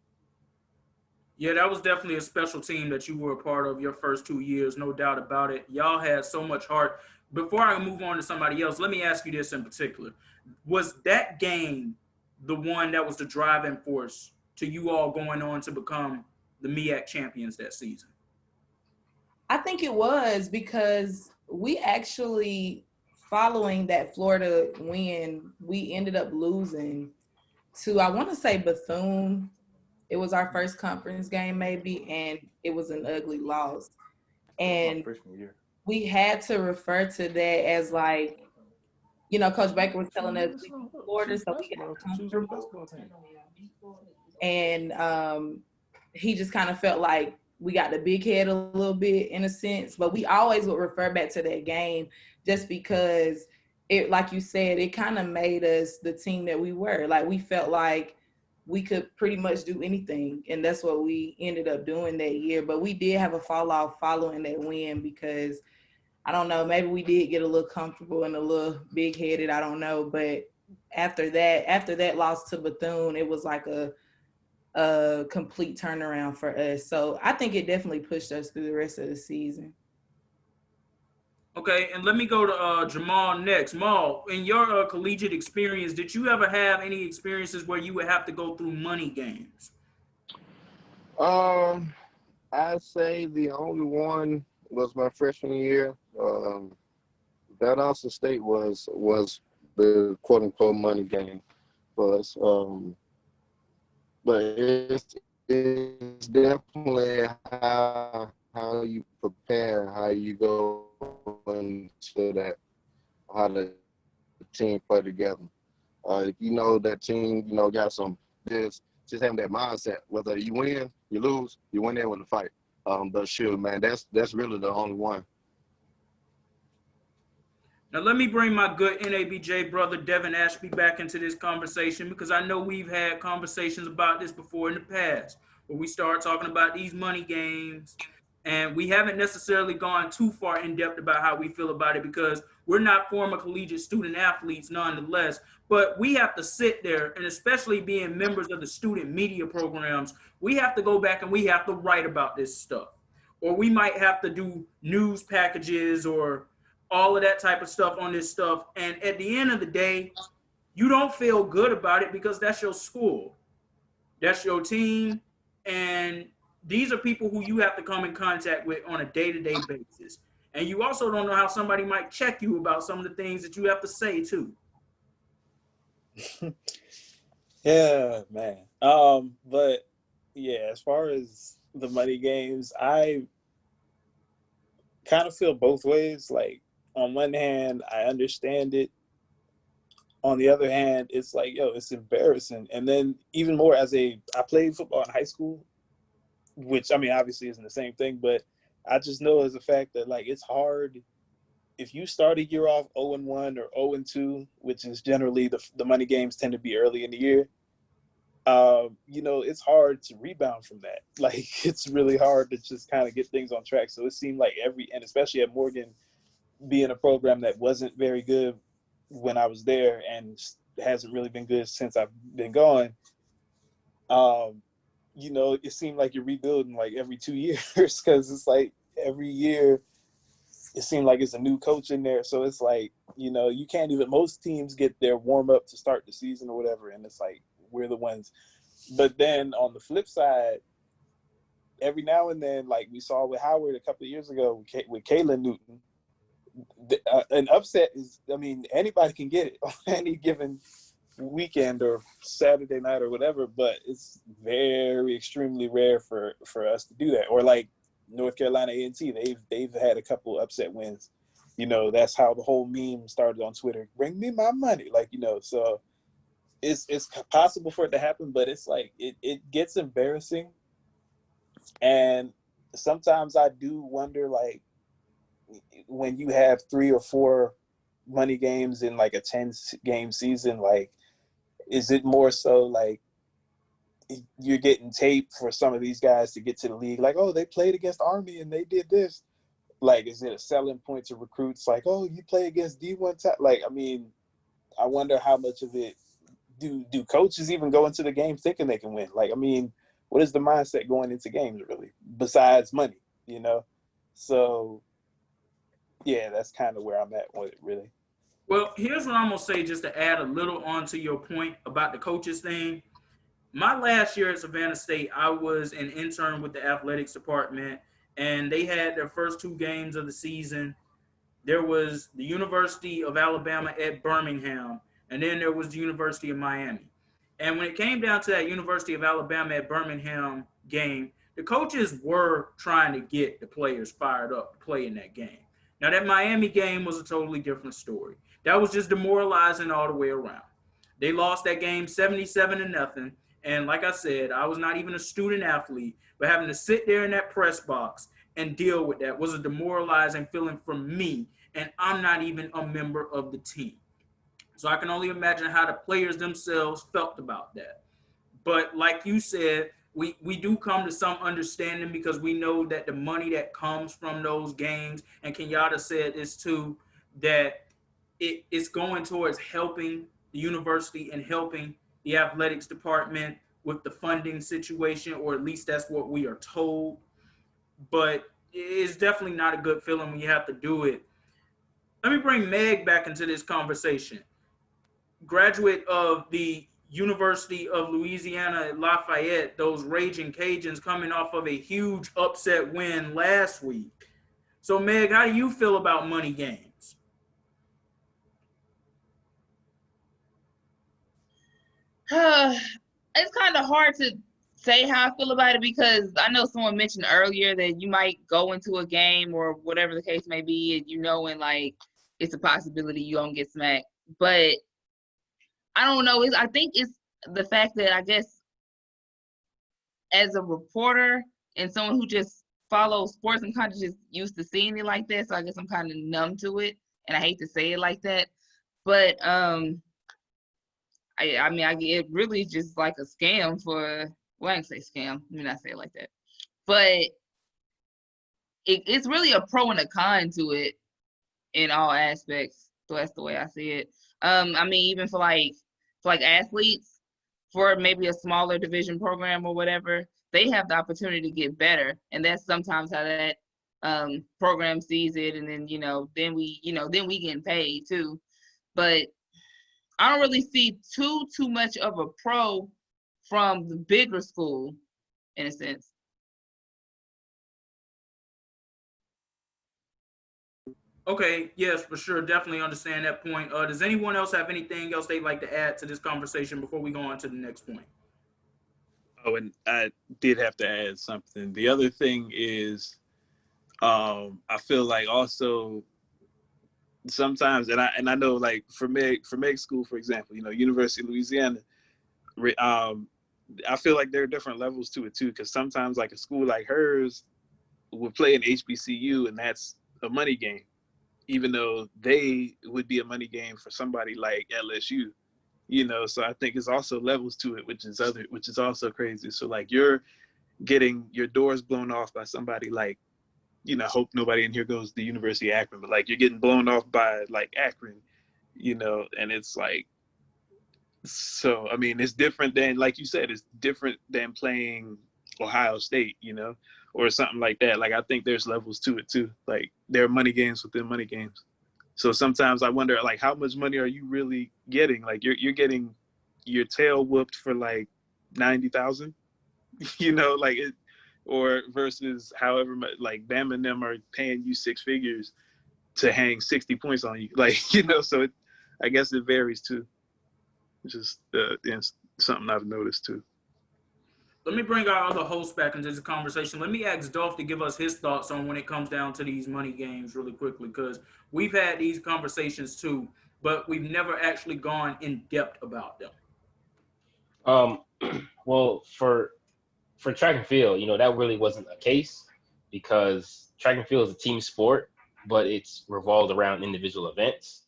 Yeah, that was definitely a special team that you were a part of your first 2 years, no doubt about it. Y'all had so much heart. Before I move on to somebody else, let me ask you this in particular. Was that game the one that was the driving force to you all going on to become the MEAC champions that season? I think it was, because we actually, following that Florida win, we ended up losing to, I want to say, Bethune. It was our first conference game maybe, and it was an ugly loss. And we had to refer to that as like, Coach Baker was telling us we beat Florida, so we got comfortable. And he just kind of felt like we got the big head a little bit in a sense, but we always would refer back to that game just because it, like you said, it kind of made us the team that we were. Like, we felt like we could pretty much do anything, and that's what we ended up doing that year. But we did have a fall off following that win because, I don't know, maybe we did get a little comfortable and a little big-headed, I don't know. But after that loss to Bethune, it was like a complete turnaround for us. So I think it definitely pushed us through the rest of the season. Okay, and let me go to Jamal next. Jamal, in your collegiate experience, did you ever have any experiences where you would have to go through money games? I'd say the only one was my freshman year. Valdosta State was the quote unquote money game for us. But it's definitely how you prepare, how you go into that, how the team play together. If you know that team, got some, just having that mindset. Whether you win, you lose, you win there with a fight. But shoot, man, that's really the only one. Now, let me bring my good NABJ brother, Devin Ashby, back into this conversation, because I know we've had conversations about this before in the past, where we start talking about these money games, and we haven't necessarily gone too far in depth about how we feel about it, because we're not former collegiate student athletes nonetheless, but we have to sit there, and especially being members of the student media programs, we have to go back and we have to write about this stuff. Or we might have to do news packages or all of that type of stuff on this stuff. And at the end of the day, you don't feel good about it because that's your school. That's your team. And these are people who you have to come in contact with on a day-to-day basis. And you also don't know how somebody might check you about some of the things that you have to say too. Yeah, man. But yeah, as far as the money games, I kind of feel both ways. Like, on one hand, I understand it. On the other hand, it's like, yo, it's embarrassing. And then even more I played football in high school, which, I mean, obviously isn't the same thing, but I just know as a fact that, like, it's hard if you start a year off 0-1 or 0-2, which is generally the money games tend to be early in the year. It's hard to rebound from that. Like, it's really hard to just kind of get things on track. So it seemed like and especially at Morgan, being a program that wasn't very good when I was there and hasn't really been good since I've been gone, it seemed like you're rebuilding like every 2 years, because it's like every year it seemed like it's a new coach in there. So it's like, you can't even, most teams get their warm up to start the season or whatever. And it's like, we're the ones. But then on the flip side, every now and then, like we saw with Howard a couple of years ago with Kayla Newton, an upset is, I mean, anybody can get it on any given weekend or Saturday night or whatever, but it's very extremely rare for us to do that. Or like North Carolina A&T, they've had a couple upset wins. That's how the whole meme started on Twitter. Bring me my money, so it's possible for it to happen, but it's like it gets embarrassing. And sometimes I do wonder, like, when you have 3 or 4 money games in like a 10-game season, like, is it more so like you're getting tape for some of these guys to get to the league? Like, oh, they played against Army and they did this. Like, is it a selling point to recruits? Like, oh, you play against D1 Like, I mean, I wonder how much of it do coaches even go into the game thinking they can win? Like, I mean, what is the mindset going into games really, besides money, So yeah, that's kind of where I'm at with it, really. Well, here's what I'm going to say, just to add a little on to your point about the coaches thing. My last year at Savannah State, I was an intern with the athletics department, and they had their first 2 games of the season. There was the University of Alabama at Birmingham, and then there was the University of Miami. And when it came down to that University of Alabama at Birmingham game, the coaches were trying to get the players fired up to play in that game. Now, that Miami game was a totally different story. That was just demoralizing all the way around. They lost that game 77-0. And like I said, I was not even a student athlete, but having to sit there in that press box and deal with that was a demoralizing feeling for me. And I'm not even a member of the team. So I can only imagine how the players themselves felt about that. But like you said, we do come to some understanding, because we know that the money that comes from those games, and Kenyatta said this too, that it's going towards helping the university and helping the athletics department with the funding situation, or at least that's what we are told. But it's definitely not a good feeling when you have to do it. Let me bring Meg back into this conversation. Graduate of the University of Louisiana at Lafayette, those Raging Cajuns coming off of a huge upset win last week. So Meg, how do you feel about money games? It's kind of hard to say how I feel about it, because I know someone mentioned earlier that you might go into a game or whatever the case may be, and and like it's a possibility you don't get smacked. But I don't know. I think it's the fact that, I guess, as a reporter and someone who just follows sports and kind of just used to seeing it like that, so I guess I'm kind of numb to it, and I hate to say it like that. But I mean, it really just like a scam for, well, I didn't say scam, let me not say it like that. But it's really a pro and a con to it in all aspects. So that's the way I see it. I mean, even for athletes, for maybe a smaller division program or whatever, they have the opportunity to get better. And that's sometimes how that program sees it, and then then we getting paid too. But I don't really see too much of a pro from the bigger school, in a sense. Okay, yes, for sure. Definitely understand that point. Does anyone else have anything else they'd like to add to this conversation before we go on to the next point? Oh, and I did have to add something. The other thing is, I feel like also sometimes, and I know, like for Meg School, for example, University of Louisiana, I feel like there are different levels to it too, because sometimes like a school like hers would play an HBCU, and that's a money game, even though they would be a money game for somebody like LSU, so I think it's also levels to it, which is also crazy. So like you're getting your doors blown off by somebody like, hope nobody in here goes to the University of Akron, but like you're getting blown off by like Akron, and it's like, so I mean, it's different than, like you said, it's different than playing Ohio State, or something like that. Like I think there's levels to it too. Like there are money games within money games. So sometimes I wonder, like, how much money are you really getting? Like you're getting your tail whooped for like 90,000, like it, or versus however much, like Bama and them are paying you six figures to hang 60 points on you, like, so I guess it varies too. Just something I've noticed too. Let me bring our other host back into this conversation. Let me ask Dolph to give us his thoughts on when it comes down to these money games really quickly, because we've had these conversations too, but we've never actually gone in depth about them. Well, for track and field, that really wasn't a case, because track and field is a team sport, but it's revolved around individual events.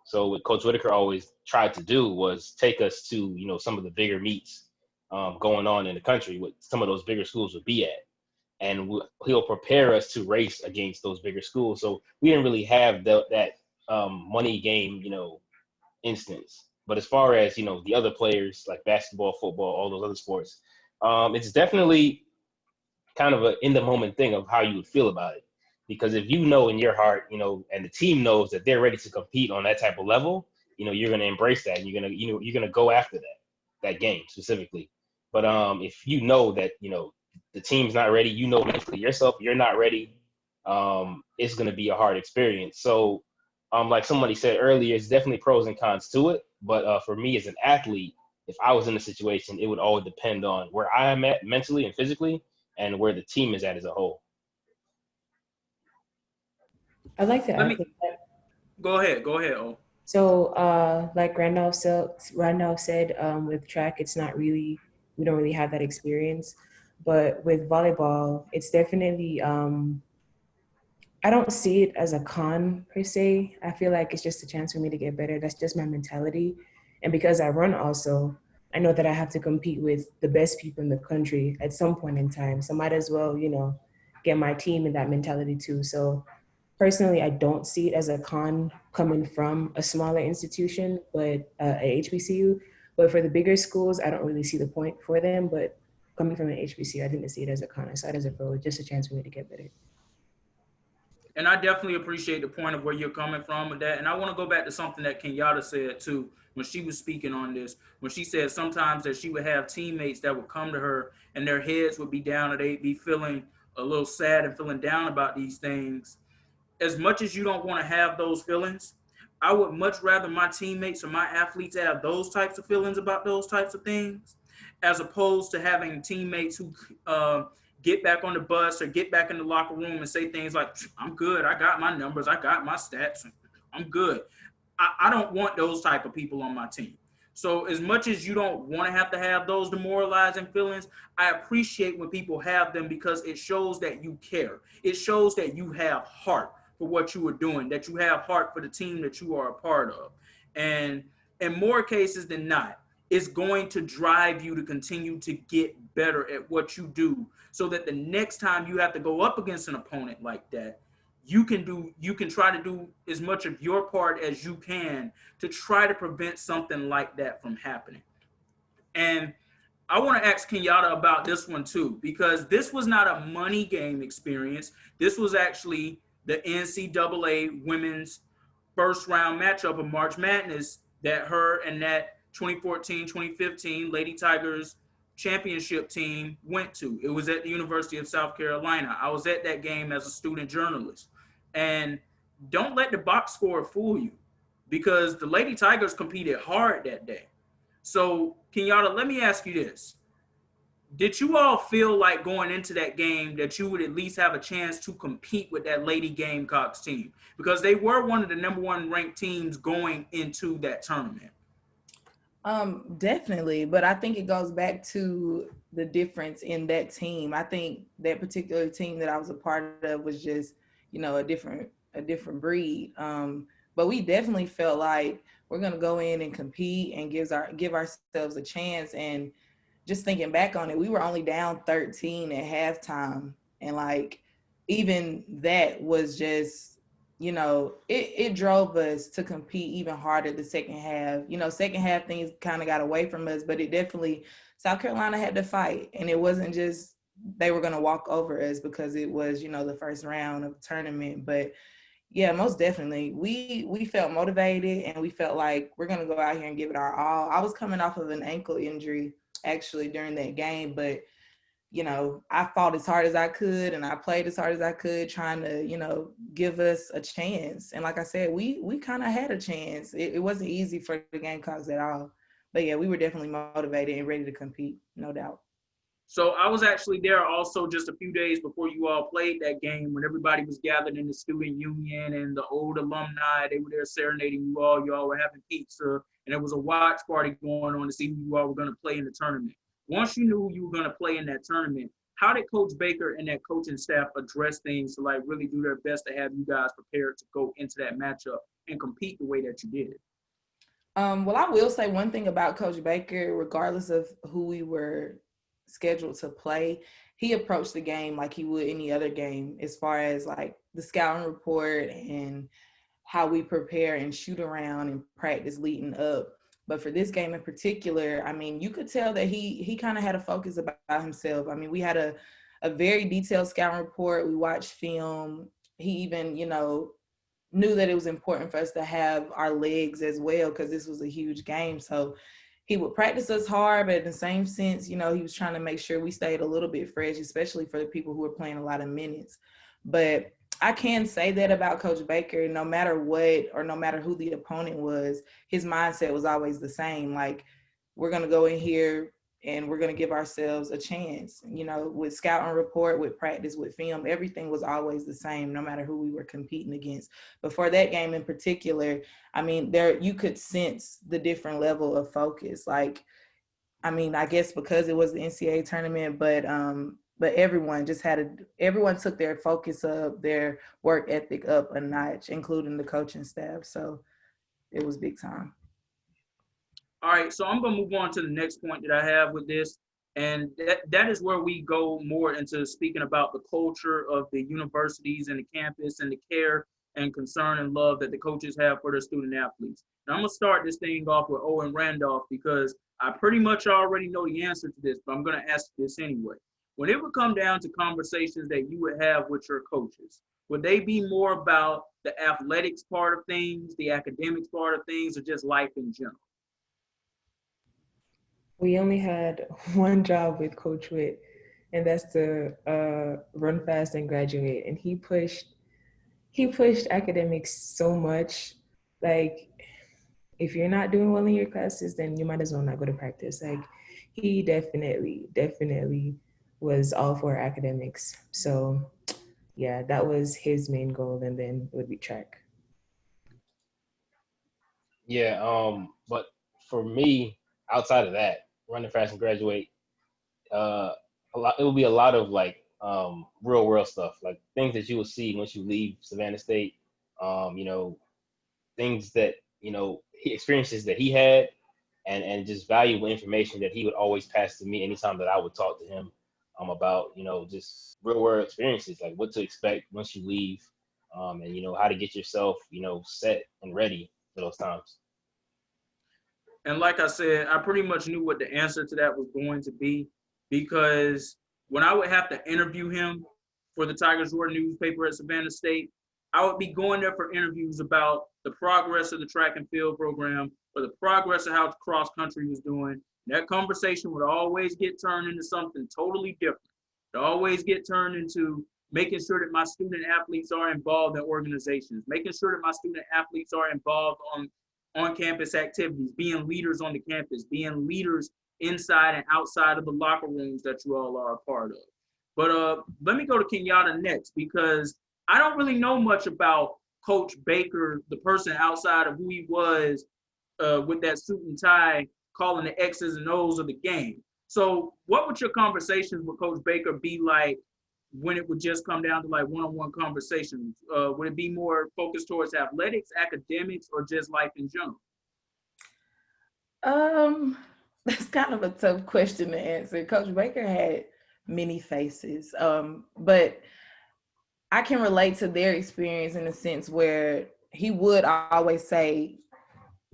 So what Coach Whitaker always tried to do was take us to, some of the bigger meets going on in the country, what some of those bigger schools would be at. And he'll prepare us to race against those bigger schools. So we didn't really have that money game, instance. But as far as, the other players like basketball, football, all those other sports, it's definitely kind of a in the moment thing of how you would feel about it. Because if you know in your heart, and the team knows that they're ready to compete on that type of level, you're going to embrace that, and you're going to go after that game specifically. But if you know that, the team's not ready, mentally yourself, you're not ready, it's going to be a hard experience. So like somebody said earlier, it's definitely pros and cons to it. But for me as an athlete, if I was in a situation, it would all depend on where I am at mentally and physically and where the team is at as a whole. I'd like to add to that. Go ahead. Oh. So, like Randolph said, with track, we don't really have that experience. But with volleyball, it's definitely, I don't see it as a con per se. I feel like it's just a chance for me to get better. That's just my mentality. And because I run also, I know that I have to compete with the best people in the country at some point in time. So might as well, get my team in that mentality too. So personally, I don't see it as a con coming from a smaller institution, but a HBCU. But for the bigger schools, I don't really see the point for them. But coming from an HBCU, I didn't see it as a con. I saw it as a pro, just a chance for me to get better. And I definitely appreciate the point of where you're coming from with that. And I want to go back to something that Kenyatta said too, when she was speaking on this, when she said sometimes that she would have teammates that would come to her and their heads would be down, or they'd be feeling a little sad and feeling down about these things. As much as you don't want to have those feelings, I would much rather my teammates or my athletes have those types of feelings about those types of things, as opposed to having teammates who get back on the bus or get back in the locker room and say things like, I'm good, I got my numbers, I got my stats, I'm good. I don't want those type of people on my team. So as much as you don't want to have those demoralizing feelings, I appreciate when people have them, because it shows that you care. It shows that you have heart for what you are doing, that you have heart for the team that you are a part of. And in more cases than not, it's going to drive you to continue to get better at what you do, so that the next time you have to go up against an opponent like that, you can try to do as much of your part as you can to try to prevent something like that from happening. And I want to ask Kenyatta about this one too, because this was not a money game experience. This was actually the NCAA women's first round matchup of March Madness that her and that 2014-2015 Lady Tigers championship team went to. It was at the University of South Carolina. I was at that game as a student journalist. And don't let the box score fool you, because the Lady Tigers competed hard that day. So, Kenyatta, let me ask you this. Did you all feel like going into that game that you would at least have a chance to compete with that Lady Gamecocks team? Because they were one of the number one ranked teams going into that tournament. Definitely, but I think it goes back to the difference in that team. I think that particular team that I was a part of was just, a different breed. But we definitely felt like we're gonna go in and compete and give ourselves a chance. And just thinking back on it, we were only down 13 at halftime, and like even that was just, it drove us to compete even harder the second half. Second half things kind of got away from us, but it definitely, South Carolina had to fight. And it wasn't just they were going to walk over us because it was, the first round of the tournament. But yeah, most definitely. We felt motivated, and we felt like we're going to go out here and give it our all. I was coming off of an ankle injury actually during that game, but I fought as hard as I could, and I played as hard as I could, trying to, give us a chance. And like I said, we kind of had a chance. It wasn't easy for the Gamecocks at all. But yeah, we were definitely motivated and ready to compete, no doubt. So I was actually there also just a few days before you all played that game, when everybody was gathered in the student union and the old alumni. They were there serenading you all. You all were having pizza, and there was a watch party going on to see who you all were going to play in the tournament. Once you knew you were going to play in that tournament, how did Coach Baker and that coaching staff address things to like really do their best to have you guys prepared to go into that matchup and compete the way that you did? Well, I will say one thing about Coach Baker, regardless of who we were scheduled to play, he approached the game like he would any other game, as far as like the scouting report and how we prepare and shoot around and practice leading up. But for this game in particular, I mean, you could tell that he kind of had a focus about himself. I mean, we had a very detailed scouting report. We watched film. He even, knew that it was important for us to have our legs as well, because this was a huge game. So he would practice us hard, but in the same sense, he was trying to make sure we stayed a little bit fresh, especially for the people who were playing a lot of minutes. But I can say that about Coach Baker. No matter what, or no matter who the opponent was, his mindset was always the same. Like, we're going to go in here and we're going to give ourselves a chance. With scouting report, with practice, with film, everything was always the same, no matter who we were competing against. But for that game in particular, I mean, you could sense the different level of focus. Like, I mean, I guess because it was the NCAA tournament, but everyone took their focus up, their work ethic up a notch, including the coaching staff. So it was big time. All right, so I'm going to move on to the next point that I have with this. And that is where we go more into speaking about the culture of the universities and the campus and the care and concern and love that the coaches have for their student athletes. Now, I'm going to start this thing off with Owen Randolph, because I pretty much already know the answer to this, but I'm going to ask this anyway. When it would come down to conversations that you would have with your coaches, would they be more about the athletics part of things, the academics part of things, or just life in general? We only had one job with Coach Witt, and that's to run fast and graduate. And he pushed academics so much. Like, if you're not doing well in your classes, then you might as well not go to practice. Like, he definitely was all for academics. So yeah, that was his main goal, and then it would be track. Yeah, but for me, outside of that, running fast and graduate, it will be a lot of like real world stuff, like things that you will see once you leave Savannah State. Things that experiences that he had, and just valuable information that he would always pass to me anytime that I would talk to him about just real world experiences, like what to expect once you leave, and how to get yourself set and ready for those times. And like I said, I pretty much knew what the answer to that was going to be, because when I would have to interview him for the Tigers Roar newspaper at Savannah State, I would be going there for interviews about the progress of the track and field program or the progress of how cross country was doing. That conversation would always get turned into something totally different. It always get turned into making sure that my student athletes are involved in organizations, making sure that my student athletes are involved on campus activities, being leaders on the campus, being leaders inside and outside of the locker rooms that you all are a part of. But let me go to Kenyatta next, because I don't really know much about Coach Baker, the person outside of who he was with that suit and tie, calling the X's and O's of the game. So what would your conversations with Coach Baker be like when it would just come down to like one-on-one conversations? Would it be more focused towards athletics, academics, or just life in general? That's kind of a tough question to answer. Coach Baker had many faces, but I can relate to their experience in a sense where he would always say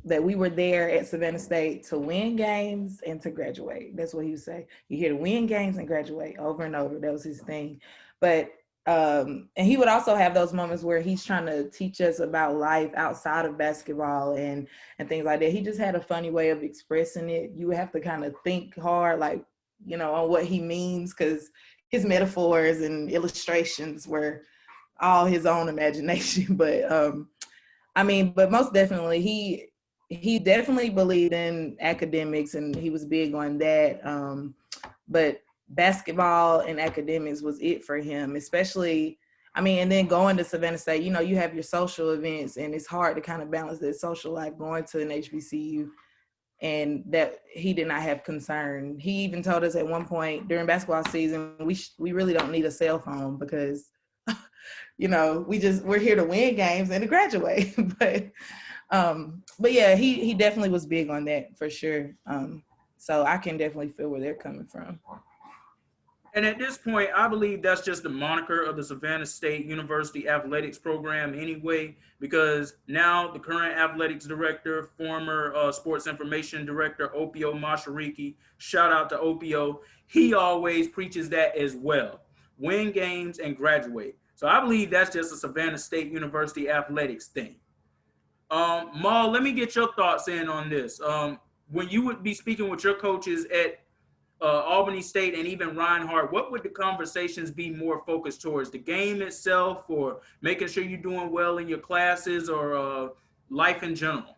that we were there at Savannah State to win games and to graduate. That's what he would say. You're here to win games and graduate over and over. That was his thing. But, and he would also have those moments where he's trying to teach us about life outside of basketball and things like that. He just had a funny way of expressing it. You would have to kind of think hard, like, you know, on what he means, because his metaphors and illustrations were all his own imagination. But, but most definitely, he definitely believed in academics and he was big on that. But basketball and academics was it for him, especially, and then going to Savannah State, you know, you have your social events and it's hard to kind of balance that social life going to an HBCU, and that he did not have concern. He even told us at one point during basketball season, we really don't need a cell phone because, you know, we're here to win games and to graduate. But yeah, he definitely was big on that for sure. So I can definitely feel where they're coming from. And at this point, I believe that's just the moniker of the Savannah State University athletics program anyway, because now the current athletics director, former sports information director, Opio Mashariki, shout out to Opio, he always preaches that as well. Win games and graduate. So I believe that's just a Savannah State University athletics thing. Maul, let me get your thoughts in on this. When you would be speaking with your coaches at Albany State and even Reinhardt, what would the conversations be more focused towards? The game itself, or making sure you're doing well in your classes, or life in general?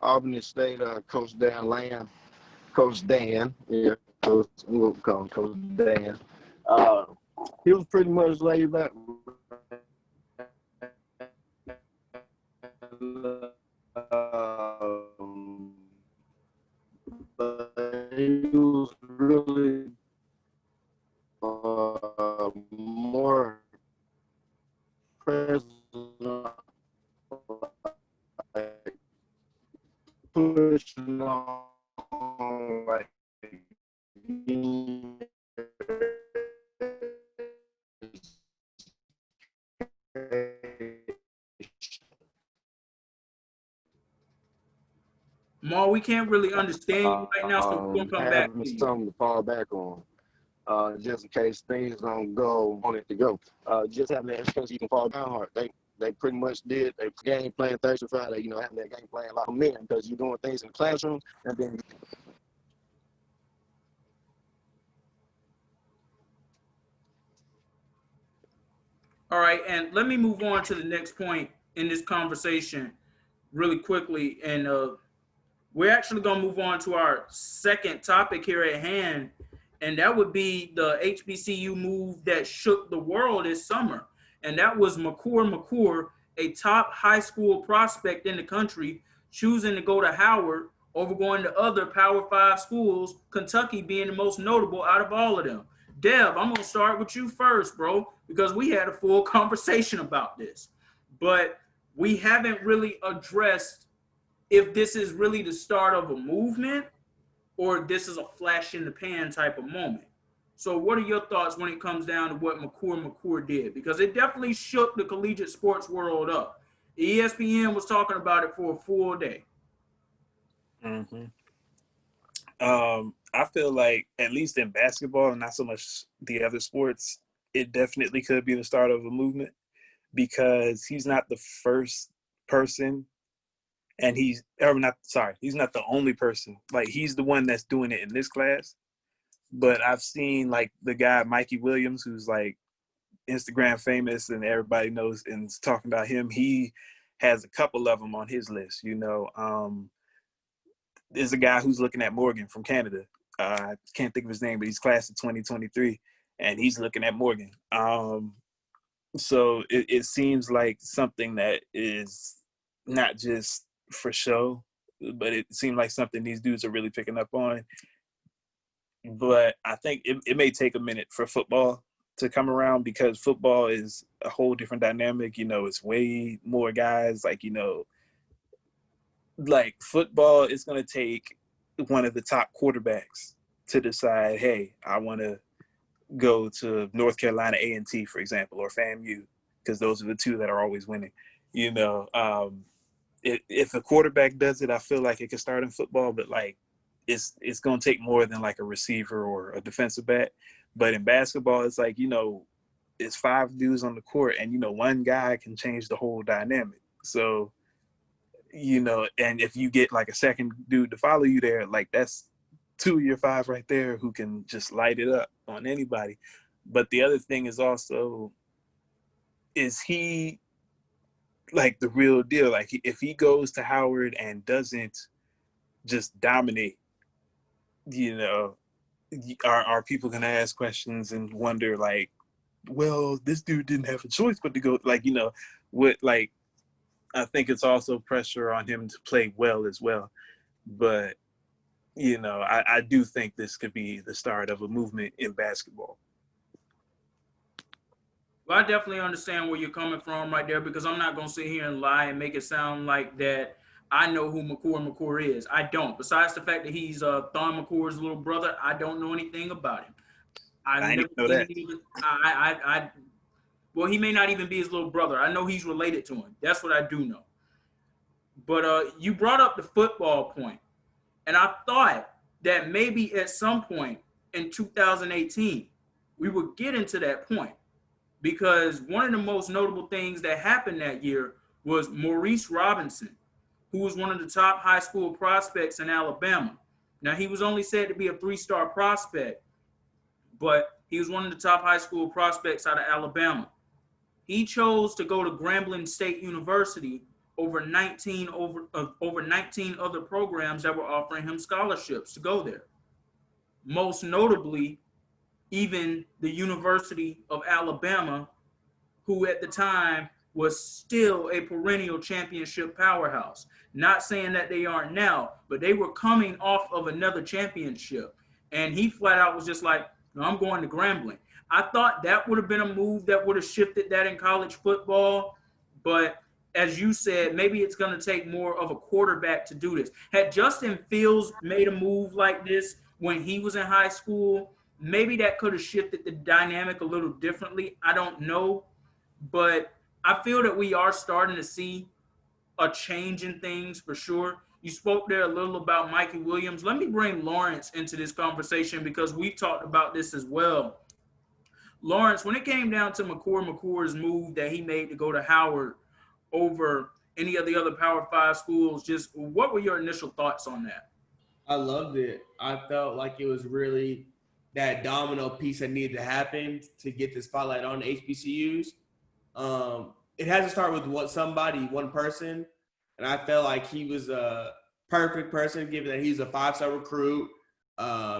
Albany State, Coach Dan Lamb. Coach Dan, yeah, we'll call him Coach Dan. He was pretty much laid back. But he was really more present, like pushing on, like Ma, we can't really understand you right now, so we're gonna come back to you. Something to fall back on, just in case things don't go on it to go. Just having that experience you can fall down hard. They pretty much did a game plan Thursday, Friday. You know, having that game plan like men, because you're doing things in the classroom and then. All right, and let me move on to the next point in this conversation really quickly, and we're actually going to move on to our second topic here at hand, and that would be the HBCU move that shook the world this summer, and that was Makur, a top high school prospect in the country, choosing to go to Howard over going to other Power 5 schools, Kentucky being the most notable out of all of them. Dev, I'm going to start with you first, bro, because we had a full conversation about this, but we haven't really addressed if this is really the start of a movement or this is a flash in the pan type of moment. So what are your thoughts when it comes down to what Makur did? Because it definitely shook the collegiate sports world up. ESPN was talking about it for a full day. Mm-hmm. I feel like, at least in basketball and not so much the other sports, it definitely could be the start of a movement, because he's not the first person, and he's not the only person. Like, he's the one that's doing it in this class. But I've seen, like, the guy Mikey Williams, who's like Instagram famous and everybody knows and is talking about him. He has a couple of them on his list. There's a guy who's looking at Morgan from Canada. I can't think of his name, but he's class of 2023, and he's looking at Morgan. So it seems like something that is not just for show, but it seems like something these dudes are really picking up on. But I think it may take a minute for football to come around, because football is a whole different dynamic. It's way more guys. Like football is going to take one of the top quarterbacks to decide, hey, I want to go to North Carolina A&T, for example, or FAMU, because those are the two that are always winning. If a quarterback does it, I feel like it could start in football, but like it's going to take more than like a receiver or a defensive back. But in basketball, it's like, it's 5 dudes on the court, and, one guy can change the whole dynamic. So, and if you get like a second dude to follow you there, like that's 2 of your 5 right there who can just light it up on anybody. But the other thing is also, is he like the real deal? Like, if he goes to Howard and doesn't just dominate, are people going to ask questions and wonder, like, well, this dude didn't have a choice but to go, like, I think it's also pressure on him to play well as well. But, I do think this could be the start of a movement in basketball. Well, I definitely understand where you're coming from right there, because I'm not going to sit here and lie and make it sound like that I know who Makur is. I don't. Besides the fact that he's Thon Makur's little brother, I don't know anything about him. I didn't know that. Well, he may not even be his little brother. I know he's related to him. That's what I do know. But you brought up the football point, and I thought that maybe at some point in 2018, we would get into that point, because one of the most notable things that happened that year was Maurice Robinson, who was one of the top high school prospects in Alabama. Now, he was only said to be a 3-star prospect, but he was one of the top high school prospects out of Alabama. He chose to go to Grambling State University over 19 other programs that were offering him scholarships to go there. Most notably, even the University of Alabama, who at the time was still a perennial championship powerhouse. Not saying that they aren't now, but they were coming off of another championship. And he flat out was just like, no, I'm going to Grambling. I thought that would have been a move that would have shifted that in college football. But as you said, maybe it's going to take more of a quarterback to do this. Had Justin Fields made a move like this when he was in high school, maybe that could have shifted the dynamic a little differently. I don't know. But I feel that we are starting to see a change in things for sure. You spoke there a little about Mikey Williams. Let me bring Lawrence into this conversation, because we've talked about this as well. Lawrence, when it came down to Makur's move that he made to go to Howard over any of the other Power 5 schools, just what were your initial thoughts on that? I loved it. I felt like it was really that domino piece that needed to happen to get the spotlight on HBCUs. It has to start with one person. And I felt like he was a perfect person, given that he's a 5-star recruit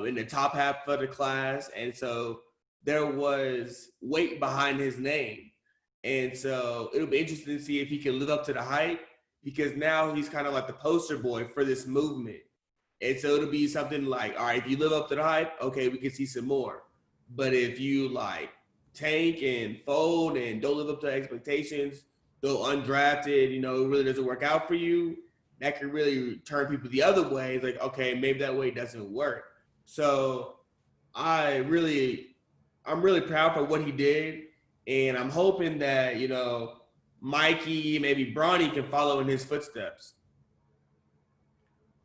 in the top half of the class. And so there was weight behind his name. And so it'll be interesting to see if he can live up to the hype, because now he's kind of like the poster boy for this movement. And so it'll be something like, all right, if you live up to the hype, okay, we can see some more. But if you like tank and fold and don't live up to expectations, go undrafted, it really doesn't work out for you, that can really turn people the other way. It's like, okay, maybe that way doesn't work. So I'm really proud for what he did. And I'm hoping that, Mikey, maybe Bronny can follow in his footsteps.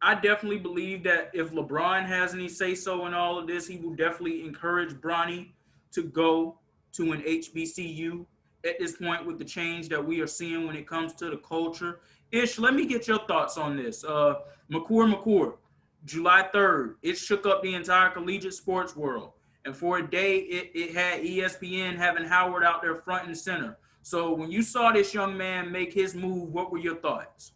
I definitely believe that if LeBron has any say-so in all of this, he will definitely encourage Bronny to go to an HBCU at this point with the change that we are seeing when it comes to the culture. Ish, let me get your thoughts on this. Makur, July 3rd, it shook up the entire collegiate sports world. And for a day, it had ESPN having Howard out there front and center. So when you saw this young man make his move, what were your thoughts?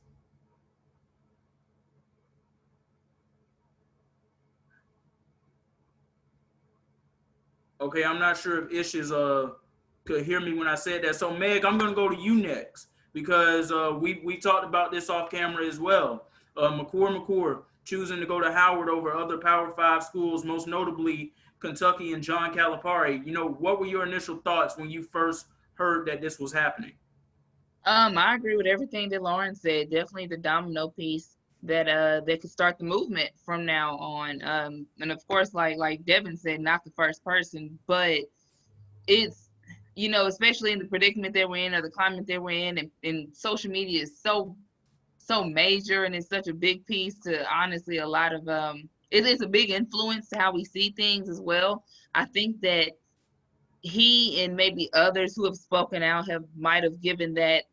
Okay, I'm not sure if Ish is could hear me when I said that. So Meg, I'm gonna go to you next because we talked about this off camera as well. Makur choosing to go to Howard over other Power 5 schools, most notably Kentucky and John Calipari. You know, what were your initial thoughts when you first heard that this was happening? I agree with everything that Lauren said. Definitely the domino piece that could start the movement from now on. And of course, like Devin said, not the first person, but it's, you know, especially in the predicament that we're in or the climate that we're in, and social media is so major, and it's such a big piece to honestly a lot of it is a big influence to how we see things as well. I think that he and maybe others who have spoken out might have given that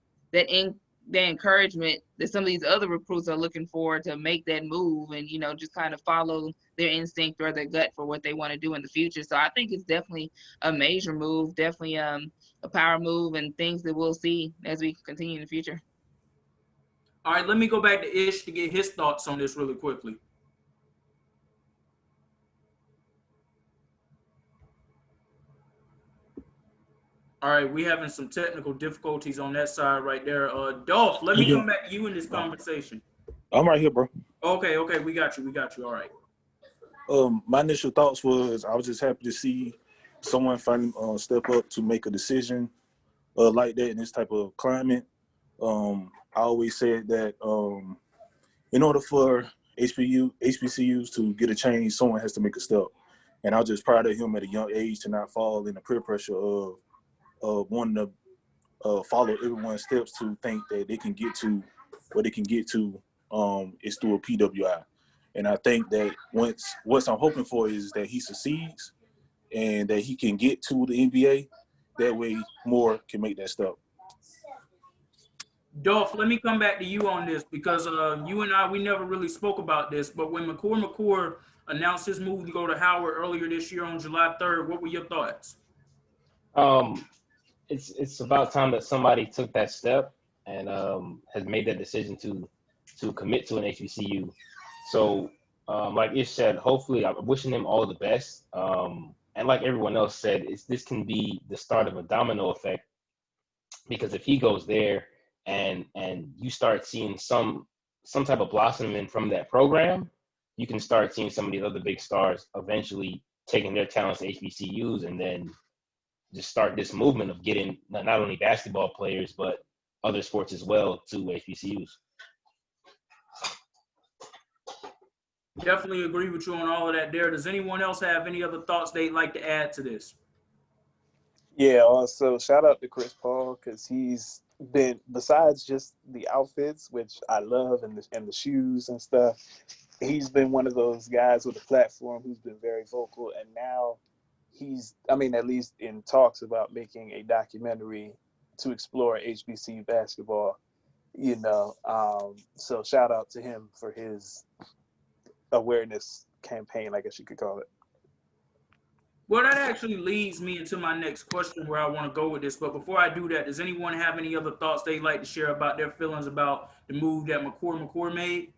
encouragement that some of these other recruits are looking for to make that move and, you know, just kind of follow their instinct or their gut for what they want to do in the future. So I think it's definitely a major move, definitely a power move, and things that we'll see as we continue in the future. All right, let me go back to Ish to get his thoughts on this really quickly. All right, we having some technical difficulties on that side right there. Dolph, let me come back to you in this conversation. I'm right here, bro. Okay, we got you. All right. My initial thoughts was I was just happy to see someone finally step up to make a decision like that in this type of climate. I always said that in order for HBCUs to get a change, someone has to make a step. And I was just proud of him at a young age to not fall in the peer pressure of wanting to follow everyone's steps to think that they can get to what they can get to is through a PWI. And I think that what I'm hoping for is that he succeeds and that he can get to the NBA. That way more can make that step. Dolph, let me come back to you on this because you and I, we never really spoke about this, but when Makur announced his move to go to Howard earlier this year on July 3rd, what were your thoughts? It's about time that somebody took that step and has made that decision to commit to an HBCU. So like Ish said, hopefully I'm wishing him all the best. And like everyone else said, this can be the start of a domino effect, because if he goes there and you start seeing some type of blossoming from that program, you can start seeing some of these other big stars eventually taking their talents to HBCUs, and then just start this movement of getting not only basketball players, but other sports as well to HBCUs. Definitely agree with you on all of that there. Does anyone else have any other thoughts they'd like to add to this? Yeah, also shout out to Chris Paul, because he's been, besides just the outfits, which I love, and the shoes and stuff, he's been one of those guys with a platform who's been very vocal, and now he's, I mean, at least in talks about making a documentary to explore HBCU basketball, you know. So shout out to him for his awareness campaign, I guess you could call it. Well, that actually leads me into my next question where I want to go with this. But before I do that, does anyone have any other thoughts they'd like to share about their feelings about the move that Makur made?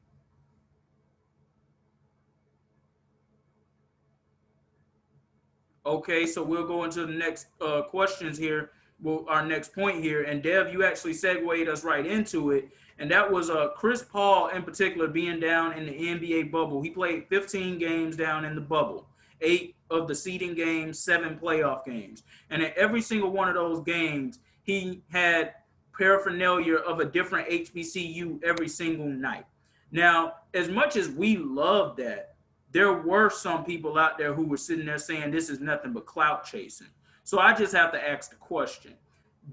Okay, so we'll go into the next questions here. Well, our next point here. And Dev, you actually segued us right into it. And that was Chris Paul in particular being down in the NBA bubble. He played 15 games down in the bubble, 8 of the seeding games, 7 playoff games. And in every single one of those games, he had paraphernalia of a different HBCU every single night. Now, as much as we love that, there were some people out there who were sitting there saying this is nothing but clout chasing. So I just have to ask the question.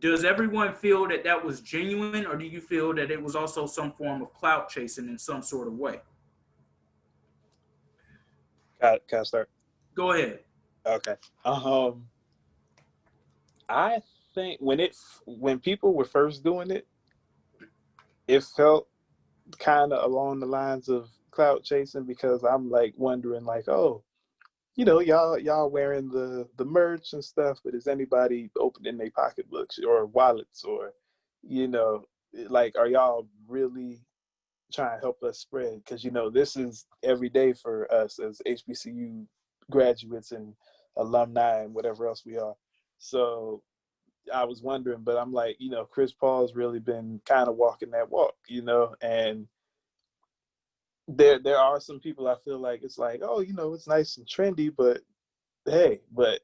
Does everyone feel that that was genuine, or do you feel that it was also some form of clout chasing in some sort of way? Can I start? Go ahead. Okay. I think when people were first doing it, it felt kind of along the lines of clout chasing, because I'm like wondering like, oh, y'all wearing the merch and stuff, but is anybody opening their pocketbooks or wallets, or like, are y'all really trying to help us spread? Because this is every day for us as HBCU graduates and alumni and whatever else we are. So I was wondering, but I'm like, Chris Paul's really been kind of walking that walk, and there are some people I feel like it's like, oh, it's nice and trendy, but hey, but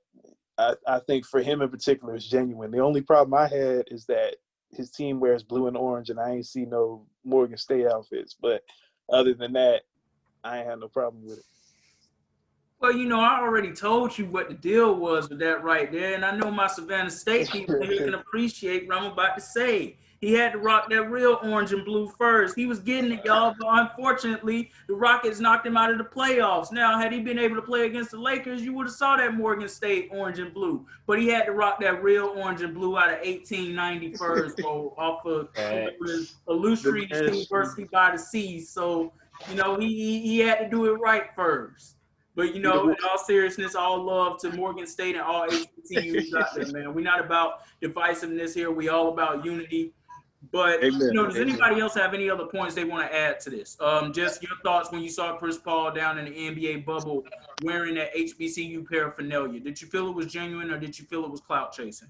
I think for him in particular, it's genuine. The only problem I had is that his team wears blue and orange, and I ain't see no Morgan State outfits. But other than that, I ain't had no problem with it. Well, I already told you what the deal was with that right there, and I know my Savannah State people here can appreciate what I'm about to say. He had to rock that real orange and blue first. He was getting it, y'all, but unfortunately, the Rockets knocked him out of the playoffs. Now, had he been able to play against the Lakers, you would have saw that Morgan State orange and blue. But he had to rock that real orange and blue out of 1890 first, off of Illustrious University by the Sea. So, he had to do it right first. But, in all seriousness, all love to Morgan State and all HBCUs out there, man. We're not about divisiveness here. We all about unity. But, does anybody else have any other points they want to add to this? Just your thoughts when you saw Chris Paul down in the NBA bubble wearing that HBCU paraphernalia. Did you feel it was genuine, or did you feel it was clout chasing?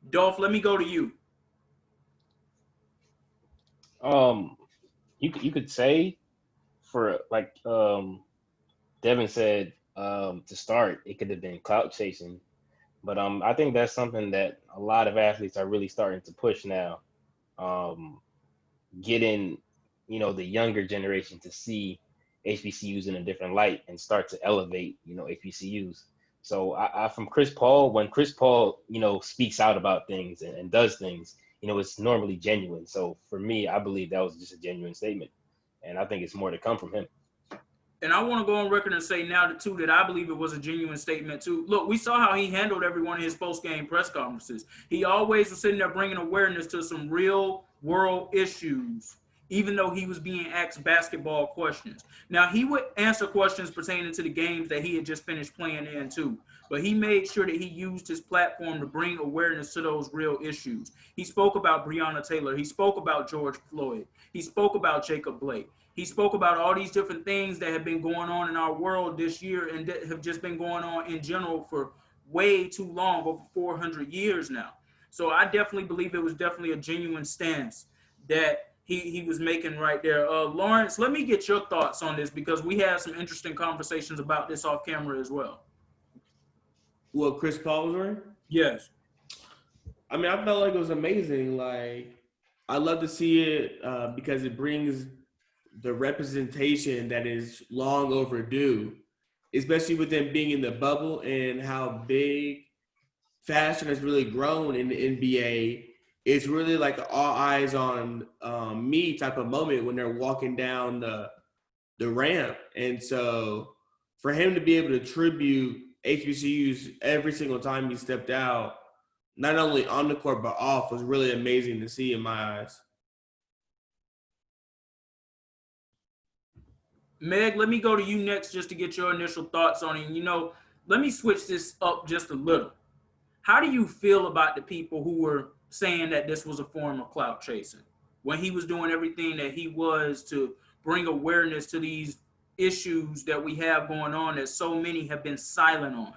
Dolph, let me go to you. You could say, for like Devin said, to start, it could have been clout chasing, but I think that's something that a lot of athletes are really starting to push now. Getting the younger generation to see HBCUs in a different light and start to elevate HBCUs. So I from Chris Paul, when Chris Paul speaks out about things and does things, it's normally genuine. So for me, I believe that was just a genuine statement, and I think it's more to come from him. And I want to go on record and say now, too, that I believe it was a genuine statement, too. Look, we saw how he handled every one of his post-game press conferences. He always was sitting there bringing awareness to some real-world issues, even though he was being asked basketball questions. Now, he would answer questions pertaining to the games that he had just finished playing in, too. But he made sure that he used his platform to bring awareness to those real issues. He spoke about Breonna Taylor. He spoke about George Floyd. He spoke about Jacob Blake. He spoke about all these different things that have been going on in our world this year and that have just been going on in general for way too long, over 400 years now. So I definitely believe it was definitely a genuine stance that he was making right there. Lawrence, let me get your thoughts on this, because we had some interesting conversations about this off camera as well. What Chris Paul was wearing? Yes. I mean, I felt like it was amazing. Like, I love to see it because it brings the representation that is long overdue, especially with them being in the bubble and how big fashion has really grown in the NBA. It's really like all eyes on me type of moment when they're walking down the ramp. And so for him to be able to tribute HBCUs every single time he stepped out, not only on the court but off, was really amazing to see in my eyes. Meg, let me go to you next just to get your initial thoughts on it. Let me switch this up just a little. How do you feel about the people who were saying that this was a form of clout chasing when he was doing everything that he was to bring awareness to these issues that we have going on that so many have been silent on?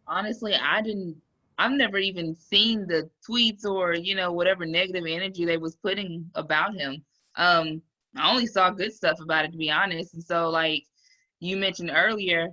Honestly, I've never even seen the tweets or, whatever negative energy they was putting about him. I only saw good stuff about it, to be honest. And so, like you mentioned earlier,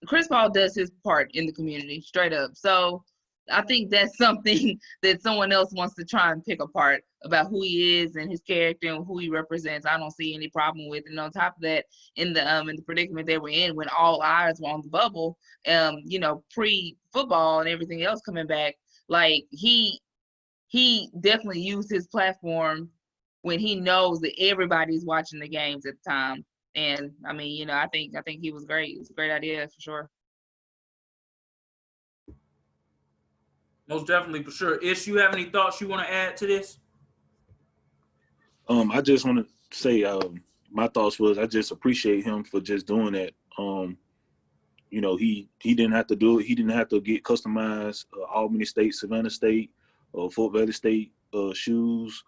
Chris Paul does his part in the community, straight up. So I think that's something that someone else wants to try and pick apart. about who he is and his character and who he represents, I don't see any problem with. And on top of that, in the predicament they were in when all eyes were on the bubble, you know, pre-football and everything else coming back, like he definitely used his platform when he knows that everybody's watching the games at the time. And I mean, you know, I think he was great. It was a great idea for sure. Most definitely, for sure. Ish, you have any thoughts you want to add to this? I just want to say my thoughts was I just appreciate him for just doing that. You know, he didn't have to do it. He didn't have to get customized Albany State, Savannah State, or Fort Valley State shoes.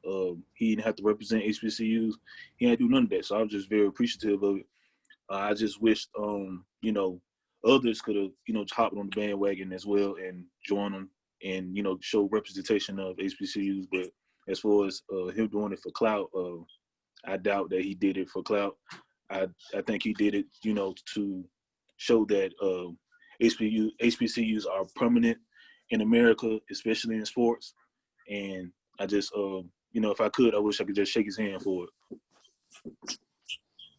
He didn't have to represent HBCUs. He had to do none of that. So I was just very appreciative of it. I just wished, you know, others could have, you know, hopped on the bandwagon as well and joined them and, you know, show representation of HBCUs. But as far as him doing it for clout, I doubt that he did it for clout. I think he did it, you know, to show that HBCUs are permanent in America, especially in sports. And I just, you know, if I could, I wish I could just shake his hand for it.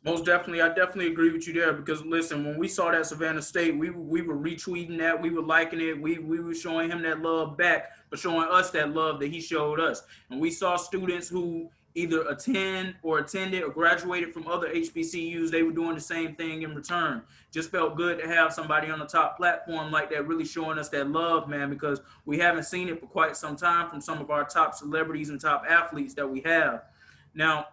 Most definitely. I definitely agree with you there because, listen, when we saw that Savannah State, we were retweeting that. We were liking it. We were showing him that love back for showing us that love that he showed us. And we saw students who either attended or graduated from other HBCUs. They were doing the same thing in return. Just felt good to have somebody on the top platform like that really showing us that love, man, because we haven't seen it for quite some time from some of our top celebrities and top athletes that we have. Now,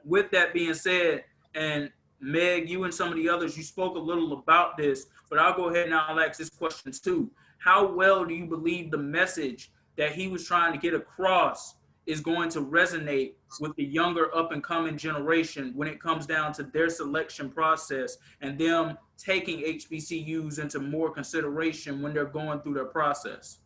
with that being said, and Meg, you and some of the others, you spoke a little about this, but I'll go ahead and I'll ask this question too. How well do you believe the message that he was trying to get across is going to resonate with the younger up-and-coming generation when it comes down to their selection process and them taking HBCUs into more consideration when they're going through their process?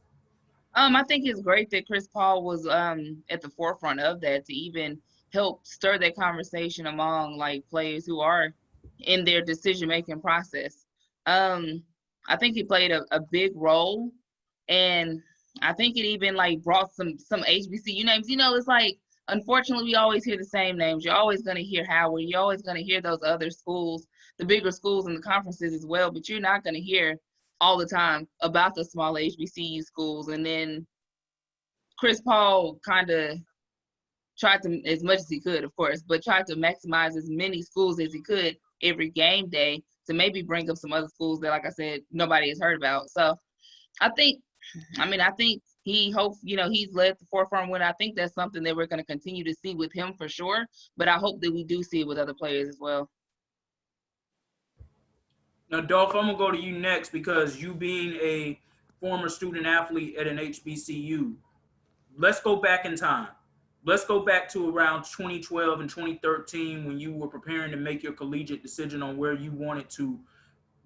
I think it's great that Chris Paul was at the forefront of that to even help stir that conversation among like players who are in their decision-making process. I think he played a big role, and I think it even like brought some HBCU names. You know, it's like, unfortunately, we always hear the same names. You're always going to hear Howard. You're always going to hear those other schools, the bigger schools and the conferences as well, but you're not going to hear all the time about the small HBCU schools. And then Chris Paul kind of tried to, as much as he could, of course, but tried to maximize as many schools as he could every game day to maybe bring up some other schools that, like I said, nobody has heard about. So I think he hopes, you know, he's led the forefront with. I think that's something that we're going to continue to see with him for sure, but I hope that we do see it with other players as well. Now, Dolph, I'm going to go to you next because you being a former student athlete at an HBCU, let's go back in time. Let's go back to around 2012 and 2013 when you were preparing to make your collegiate decision on where you wanted to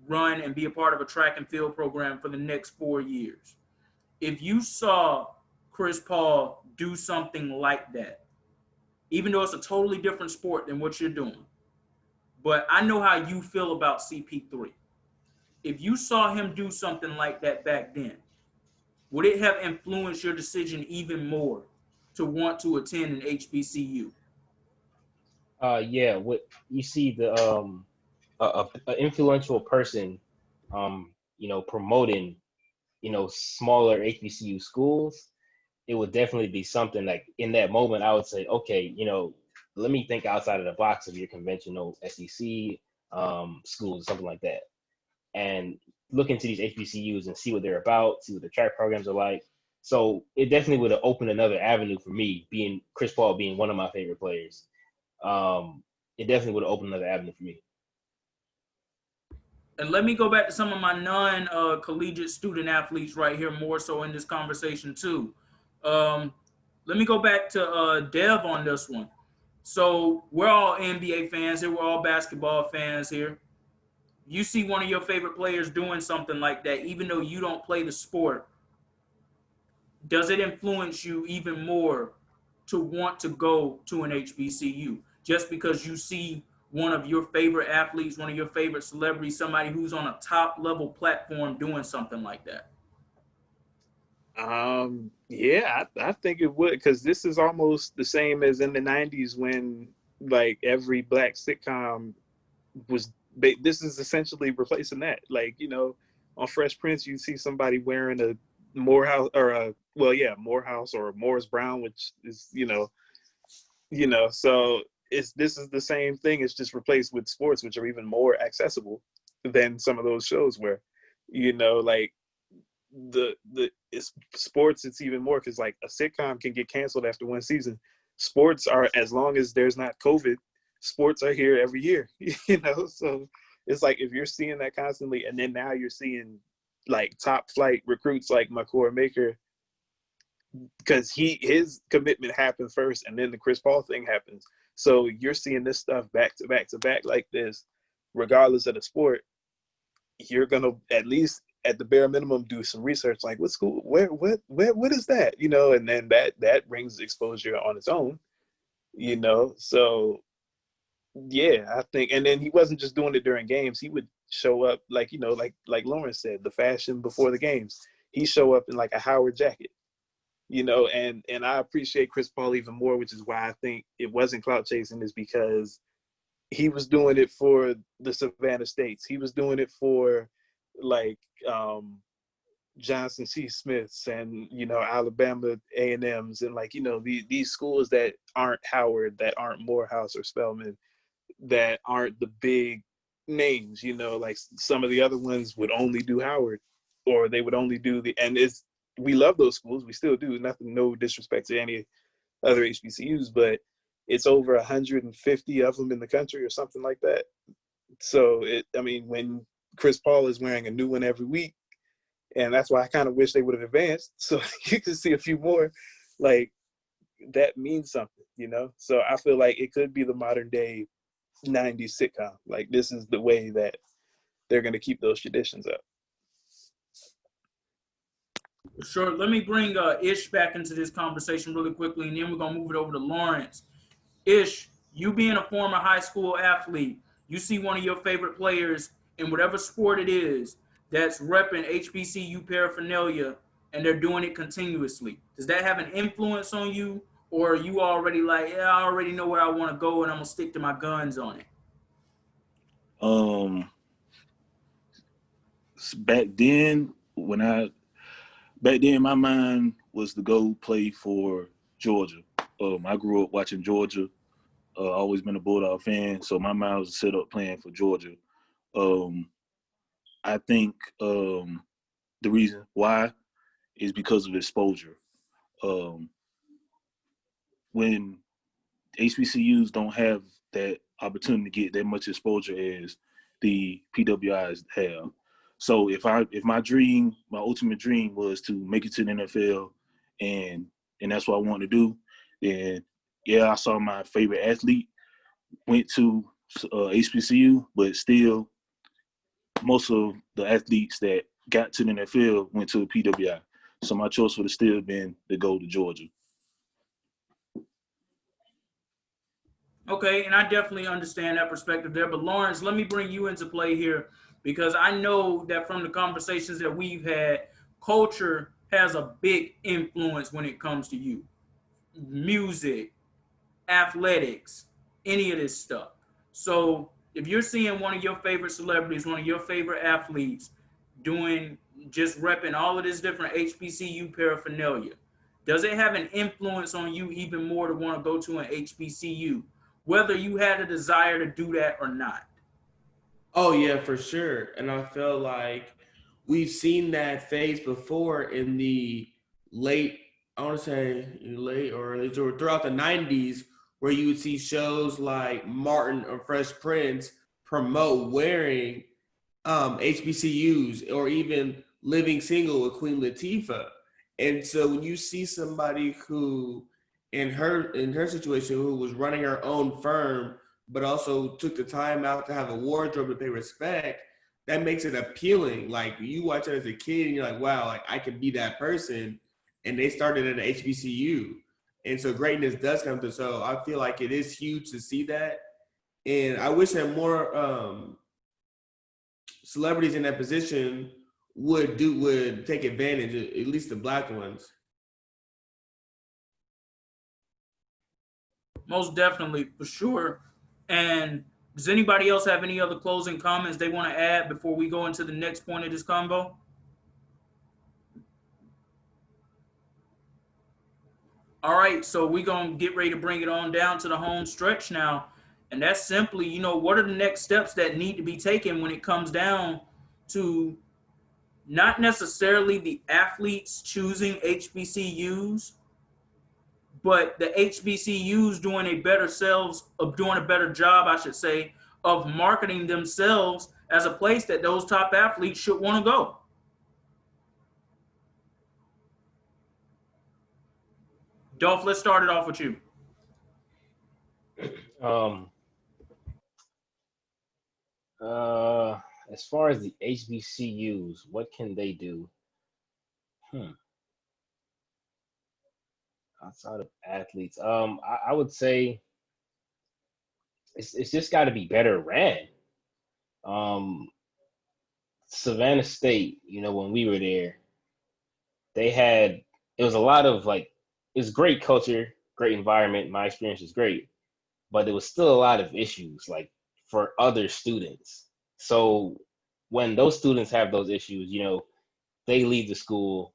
run and be a part of a track and field program for the next 4 years. If you saw Chris Paul do something like that, even though it's a totally different sport than what you're doing, but I know how you feel about CP3. If you saw him do something like that back then, would it have influenced your decision even more to want to attend an HBCU? Yeah, what you see the a influential person, you know, promoting, you know, smaller HBCU schools, it would definitely be something like in that moment I would say, okay, you know, let me think outside of the box of your conventional SEC schools, something like that, and look into these HBCUs and see what they're about, see what the track programs are like. So it definitely would have opened another avenue for me, being Chris Paul being one of my favorite players. It definitely would have opened another avenue for me. And let me go back to some of my non-collegiate student athletes right here more so in this conversation too. Let me go back to Dev on this one. So we're all NBA fans here. We're all basketball fans here. You see one of your favorite players doing something like that, even though you don't play the sport, does it influence you even more to want to go to an HBCU just because you see one of your favorite athletes, one of your favorite celebrities, somebody who's on a top level platform doing something like that? Yeah, I think it would, because this is almost the same as in the 90s when like every black sitcom was this is essentially replacing that. Like, on Fresh Prince, you see somebody wearing a Morehouse or Morehouse or Morris Brown, which is, so this is the same thing. It's just replaced with sports, which are even more accessible than some of those shows where, like it's sports, it's even more, because like a sitcom can get canceled after one season. Sports are, as long as there's not COVID, sports are here every year. So it's like, if you're seeing that constantly, and then now you're seeing like top flight recruits like Makur Maker, because his commitment happened first, and then the Chris Paul thing happens. So you're seeing this stuff back to back to back like this, regardless of the sport. You're gonna, at least at the bare minimum, do some research, like what school, what is that, and then that brings exposure on its own, So yeah, I think, and then he wasn't just doing it during games. He would show up like, like Lauren said, the fashion before the games. He show up in like a Howard jacket, and I appreciate Chris Paul even more, which is why I think it wasn't clout chasing, is because he was doing it for the Savannah States. He was doing it for like Johnson C. Smiths and, Alabama A&Ms, and like, these schools that aren't Howard, that aren't Morehouse or Spelman, that aren't the big names, like some of the other ones would only do Howard, or they would only do we love those schools. We still do. No disrespect to any other HBCUs, but it's over 150 of them in the country or something like that. So when Chris Paul is wearing a new one every week, and that's why I kind of wish they would have advanced, so you can see a few more, like, that means something, So I feel like it could be the modern day 90s sitcom. Like, this is the way that they're going to keep those traditions up. Sure. Let me bring Ish back into this conversation really quickly, and then we're going to move it over to Lawrence. Ish, you being a former high school athlete, you see one of your favorite players in whatever sport it is that's repping HBCU paraphernalia, and they're doing it continuously. Does that have an influence on you, or are you already like, yeah, I already know where I want to go, and I'm going to stick to my guns on it? Back then, my mind was to go play for Georgia. I grew up watching Georgia. Always been a Bulldog fan, so my mind was set up playing for Georgia. I think the reason why is because of exposure. When HBCUs don't have that opportunity to get that much exposure as the PWIs have. So if my ultimate dream was to make it to the NFL, and that's what I wanted to do, then yeah, I saw my favorite athlete went to HBCU, but still most of the athletes that got to the NFL went to a PWI. So my choice would have still been to go to Georgia. Okay, and I definitely understand that perspective there. But Lawrence, let me bring you into play here, because I know that from the conversations that we've had, culture has a big influence when it comes to you. Music, athletics, any of this stuff. So if you're seeing one of your favorite celebrities, one of your favorite athletes doing, just repping all of this different HBCU paraphernalia, does it have an influence on you even more to want to go to an HBCU, whether you had a desire to do that or not? Oh yeah, for sure. And I feel like we've seen that phase before in the late, I want to say late or early, or throughout the 90s, where you would see shows like Martin or Fresh Prince promote wearing HBCUs, or even Living Single with Queen Latifah. And so when you see somebody who in her situation, who was running her own firm, but also took the time out to have a wardrobe that they respect, that makes it appealing. Like, you watch it as a kid and you're like, wow, like I could be that person. And they started at an HBCU. And so greatness does come through. So I feel like it is huge to see that. And I wish that more celebrities in that position would take advantage, at least the Black ones. Most definitely, for sure. And does anybody else have any other closing comments they want to add before we go into the next point of this convo? All right, so we're going to get ready to bring it on down to the home stretch now. And that's simply, you know, what are the next steps that need to be taken when it comes down to not necessarily the athletes choosing HBCUs, but the HBCUs doing a better job, I should say, of marketing themselves as a place that those top athletes should want to go. Dolph, let's start it off with you. As far as the HBCUs, what can they do? Outside of athletes, I would say it's just got to be better ran. Savannah State, you know, when we were there, it was a lot of it's great culture, great environment. My experience was great, but there was still a lot of issues for other students. So when those students have those issues, you know, they leave the school.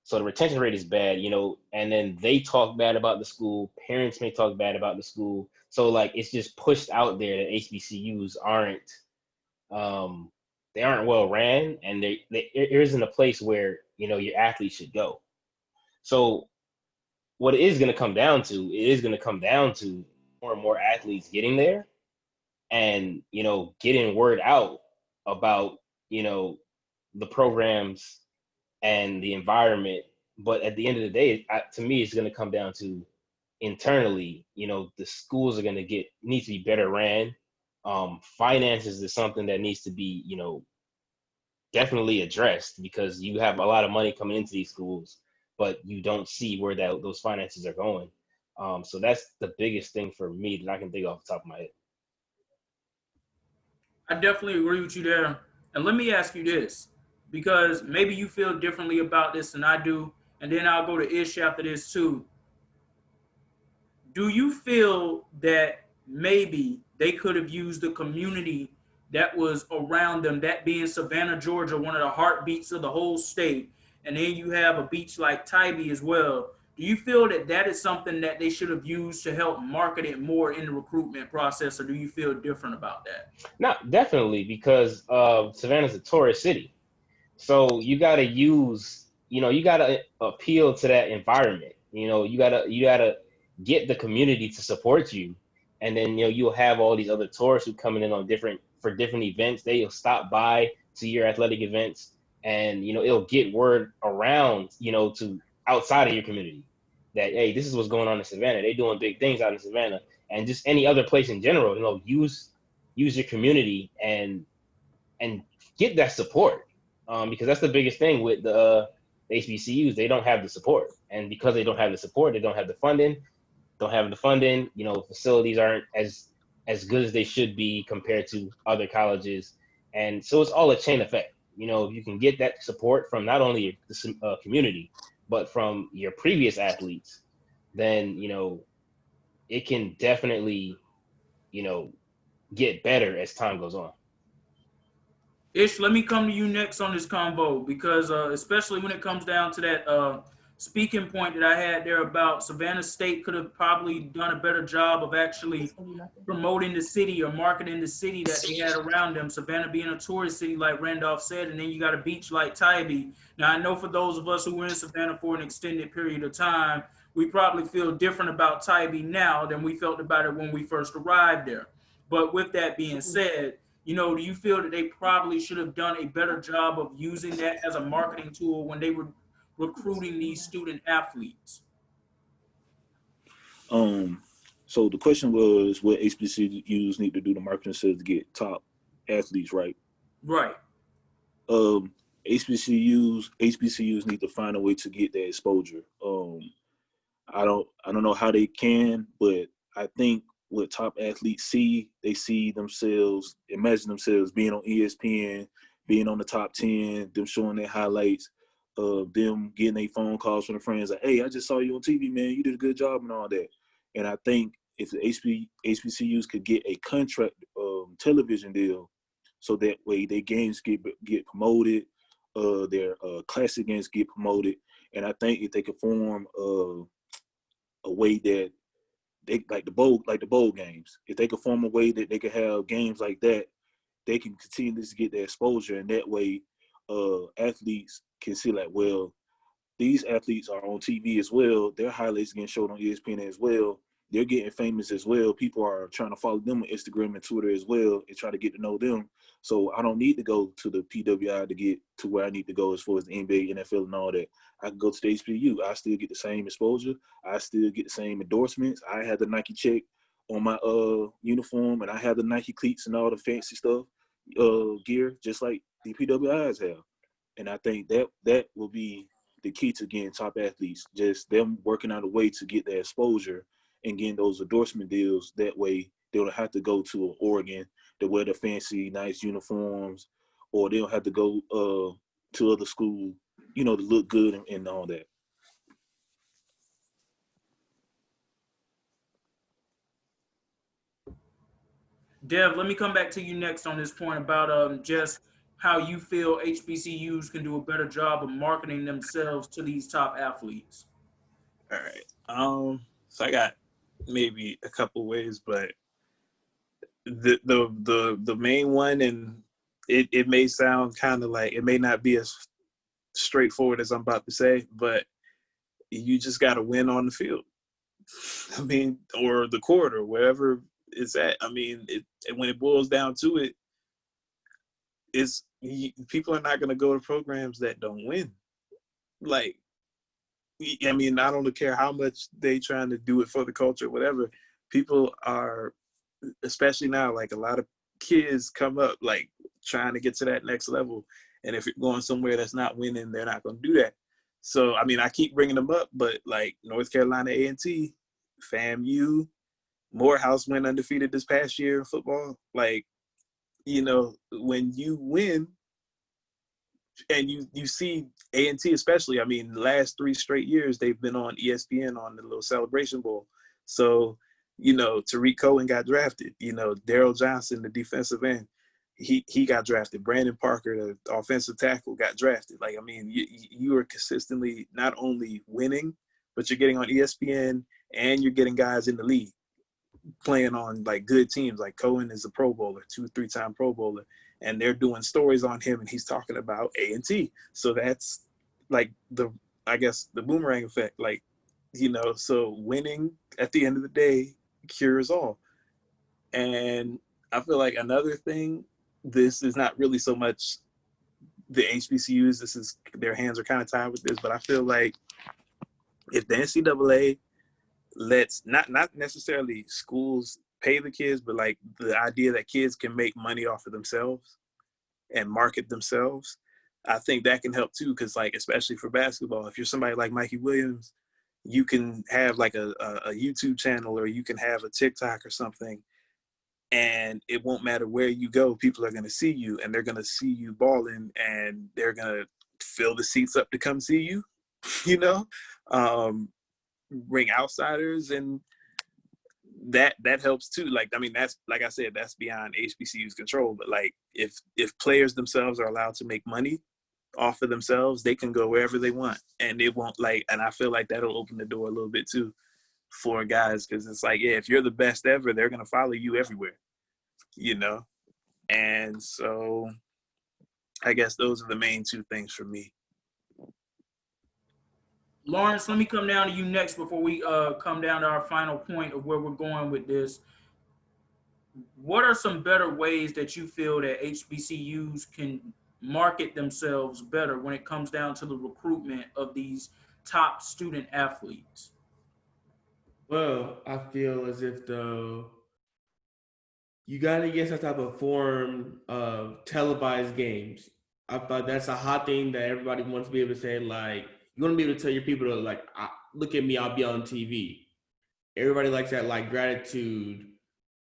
So the retention rate is bad, you know, and then they talk bad about the school. Parents may talk bad about the school. So it's just pushed out there that HBCUs aren't well ran, and there isn't a place where, you know, your athletes should go. So what it is going to come down to more and more athletes getting there, and, you know, getting word out about, you know, the programs and the environment. But at the end of the day, to me, it's going to come down to internally, you know, the schools are going to need to be better ran. Finances is something that needs to be, you know, definitely addressed, because you have a lot of money coming into these schools, but you don't see where those finances are going. So that's the biggest thing for me that I can think off the top of my head. I definitely agree with you there. And let me ask you this, because maybe you feel differently about this than I do, and then I'll go to Ish after this too. Do you feel that maybe they could have used the community that was around them, that being Savannah, Georgia, one of the heartbeats of the whole state, and then you have a beach like Tybee as well? Do you feel that is something that they should have used to help market it more in the recruitment process, or do you feel different about that? No, definitely, because Savannah's a tourist city. So you got to you got to appeal to that environment. You know, you got to get the community to support you. And then, you know, you'll have all these other tourists who coming in for different events. They'll stop by to your athletic events, and, you know, it'll get word around, you know, to outside of your community that, hey, this is what's going on in Savannah. They're doing big things out in Savannah, and just any other place in general. You know, use your community and get that support, because that's the biggest thing with the HBCUs. They don't have the support, and because they don't have the support, they don't have the funding. You know, facilities aren't as good as they should be compared to other colleges, and so it's all a chain effect. You know, if you can get that support from not only the community, but from your previous athletes, then, you know, it can definitely, you know, get better as time goes on. Ish, let me come to you next on this convo, because especially when it comes down to that speaking point that I had there about Savannah State could have probably done a better job of actually promoting the city or marketing the city that they had around them. Savannah being a tourist city, like Randolph said, and then you got a beach like Tybee. Now, I know for those of us who were in Savannah for an extended period of time, we probably feel different about Tybee now than we felt about it when we first arrived there. But with that being said, you know, do you feel that they probably should have done a better job of using that as a marketing tool when they were recruiting these student athletes? So the question was, what HBCUs need to do to marketing themselves to get top athletes, right? Right. HBCUs need to find a way to get that exposure. I don't know how they can, but I think what top athletes see, they see themselves, imagine themselves being on ESPN, being on the top 10, them showing their highlights, them getting their phone calls from their friends like, hey, I just saw you on TV, man. You did a good job and all that. And I think if the HBCUs could get a contract television deal, so that way their games get promoted, their classic games get promoted, and I think if they could form a way that they like the bowl games, if they could form a way that they could have games like that, they can continue to get their exposure, and that way athletes can see like, well, these athletes are on TV as well. Their highlights getting showed on ESPN as well. They're getting famous as well. People are trying to follow them on Instagram and Twitter as well and try to get to know them. So I don't need to go to the PWI to get to where I need to go as far as the NBA, NFL, and all that. I can go to the HBCU. I still get the same exposure. I still get the same endorsements. I have the Nike check on my uniform, and I have the Nike cleats and all the fancy stuff, gear, just like the PWIs have. And I think that will be the key to getting top athletes, just them working out a way to get that exposure and getting those endorsement deals. That way they don't have to go to Oregon to wear the fancy, nice uniforms, or they don't have to go to other school, to look good and all that. Dev, let me come back to you next on this point about just how you feel HBCUs can do a better job of marketing themselves to these top athletes. All right. So I got maybe a couple ways, but the main one, and it may sound kind of like, it may not be as straightforward as I'm about to say, but you just got to win on the field. I mean, or the court, or wherever it's at. I mean, when it boils down to it, people are not going to go to programs that don't win. Like, I mean, I don't care how much they trying to do it for the culture, whatever. People are, especially now, like a lot of kids come up like trying to get to that next level. And if you're going somewhere that's not winning, they're not going to do that. So, I mean, I keep bringing them up, but like North Carolina A&T, FAMU, Morehouse went undefeated this past year in football. Like, when you win and you see A&T especially, I mean, the last 3 straight years they've been on ESPN on the little Celebration Bowl. So, Tariq Cohen got drafted. Daryl Johnson, the defensive end, he got drafted. Brandon Parker, the offensive tackle, got drafted. Like, I mean, you are consistently not only winning, but you're getting on ESPN and you're getting guys in the league playing on like good teams. Like Cohen is a Pro Bowler, 2-3-time Pro Bowler, and they're doing stories on him, and he's talking about A&T. So that's like the boomerang effect. Like, so winning at the end of the day cures all. And I feel like another thing, this is not really so much the HBCUs, their hands are kind of tied with this, but I feel like if the NCAA lets not necessarily schools pay the kids, but like the idea that kids can make money off of themselves and market themselves, I think that can help too. Because like, especially for basketball, if you're somebody like Mikey Williams, you can have like a YouTube channel, or you can have a TikTok or something, and it won't matter where you go, people are going to see you, and they're going to see you balling, and they're going to fill the seats up to come see you, bring outsiders, and that helps too. Like, I mean, that's, like I said, that's beyond HBCU's control, but like if players themselves are allowed to make money off of themselves, they can go wherever they want, and it won't and I feel like that'll open the door a little bit too for guys, because it's like, yeah, if you're the best ever, they're going to follow you everywhere, and so I guess those are the main 2 things for me. Lawrence, let me come down to you next before we come down to our final point of where we're going with this. What are some better ways that you feel that HBCUs can market themselves better when it comes down to the recruitment of these top student athletes? Well, I feel as if though you got to get some type of form of televised games. I thought that's a hot thing that everybody wants to be able to say, like, you want to be able to tell your people to, like, look at me, I'll be on TV. Everybody likes that, like, gratitude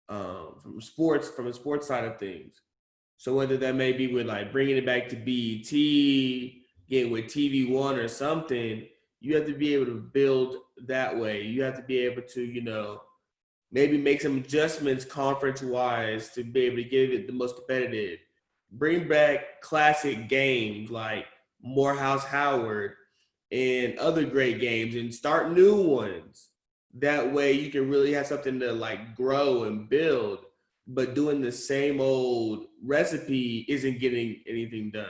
from the sports side of things. So whether that may be with like bringing it back to BET, getting with TV1 or something, you have to be able to build that way. You have to be able to, you know, maybe make some adjustments conference-wise to be able to give it the most competitive. Bring back classic games like Morehouse Howard and other great games and start new ones. That way you can really have something to like grow and build, but doing the same old recipe isn't getting anything done.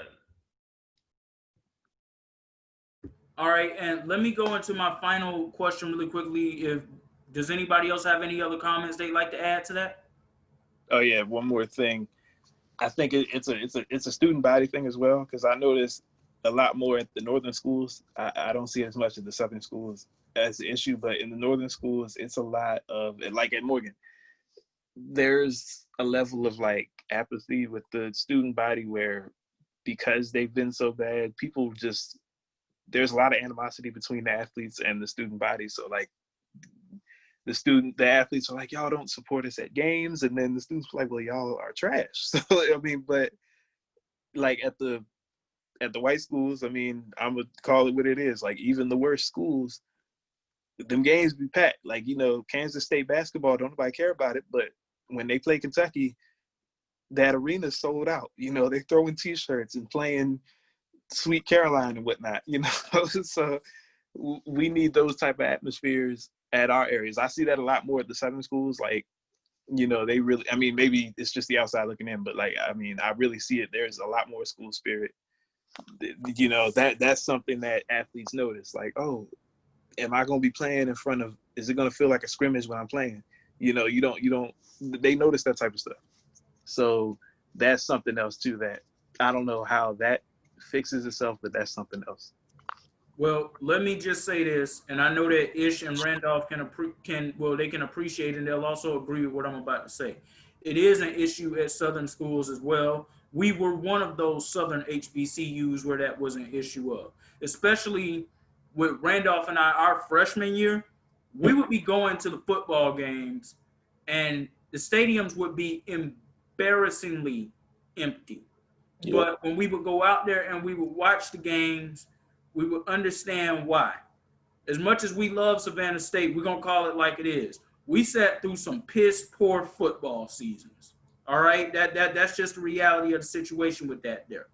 All right, and let me go into my final question really quickly. Does anybody else have any other comments they'd like to add to that? Oh yeah, one more thing. I think it's a student body thing as well, because I noticed a lot more at the northern schools. I don't see as much at the southern schools as the issue, but in the northern schools, it's a lot of, like at Morgan, there's a level of like apathy with the student body where, because they've been so bad, people just, there's a lot of animosity between the athletes and the student body. So like the athletes are like, y'all don't support us at games, and then the students are like, well, y'all are trash. So I mean, but like at the white schools, I mean, I'm gonna call it what it is. Like even the worst schools, them games be packed. Like, you know, Kansas State basketball, don't nobody care about it, but when they play Kentucky, that arena's sold out. You know, they're throwing T-shirts and playing Sweet Caroline and whatnot. You know, so we need those type of atmospheres at our areas. I see that a lot more at the southern schools. Like, you know, they really, I mean, maybe it's just the outside looking in, but like, I mean, I really see it. There's a lot more school spirit. You know, that's something that athletes notice. Like, oh, am I going to be playing in front of, is it going to feel like a scrimmage when I'm playing? You know, you don't, they notice that type of stuff. So that's something else too, that I don't know how that fixes itself, but that's something else. Well, let me just say this, and I know that Ish and Randolph can appreciate, and they'll also agree with what I'm about to say. It is an issue at Southern schools as well. We were one of those Southern HBCUs where that was an issue of, especially with Randolph and I, our freshman year, we would be going to the football games, and the stadiums would be embarrassingly empty. Yep. But when we would go out there and we would watch the games, we would understand why. As much as we love Savannah State, we're going to call it like it is. We sat through some piss poor football seasons. All right? That's just the reality of the situation with that there.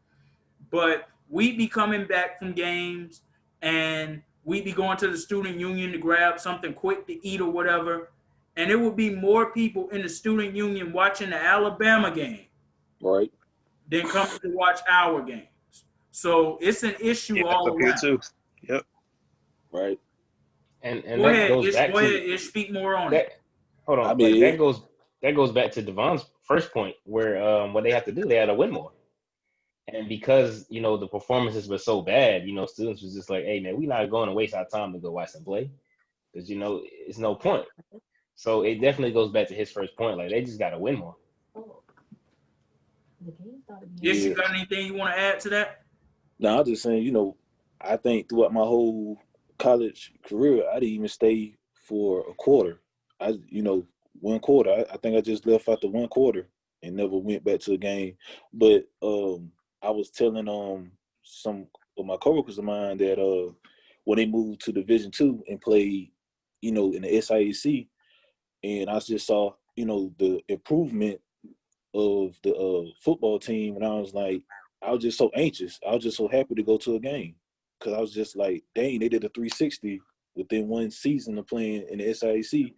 But we'd be coming back from games, and we'd be going to the student union to grab something quick to eat or whatever. And there would be more people in the student union watching the Alabama game. Right. Than coming to watch our games. So it's an issue all around. Here too. Yep. Right. And go that ahead, goes back to Ish, speak more on it. Hold on. I mean, that goes back to Devon's first point, where what they have to do, they had to win more. And because, you know, the performances were so bad, you know, students was just like, hey man, we're not going to waste our time to go watch them play, because, you know, it's no point. So it definitely goes back to his first point. Like, they just got to win more. Ish, you got anything you want to add to that? No, I'm just saying, you know, I think throughout my whole college career, I didn't even stay for a quarter. One quarter. I think I just left after one quarter and never went back to a game. But I was telling some of my coworkers of mine that when they moved to Division II and played, you know, in the SIAC, and I just saw, you know, the improvement of the football team, and I was just so anxious. I was just so happy to go to a game, because I was just like, dang, they did a 360 within one season of playing in the SIAC,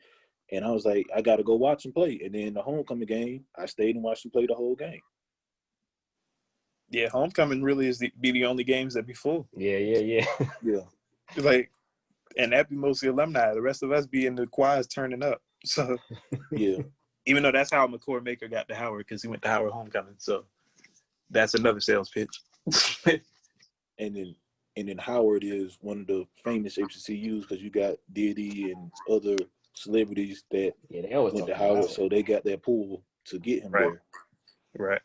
and I was like, I got to go watch them play. And then the homecoming game, I stayed and watched them play the whole game. Yeah, homecoming really be the only games that be full. Yeah. Like, and that be mostly alumni. The rest of us be in the quads turning up. So yeah. Even though that's how Makur Maker got to Howard, because he went to Howard homecoming. So that's another sales pitch. And then Howard is one of the famous HBCUs, because you got Diddy and other celebrities that they always went to Howard, so they got that pool to get him there. Right.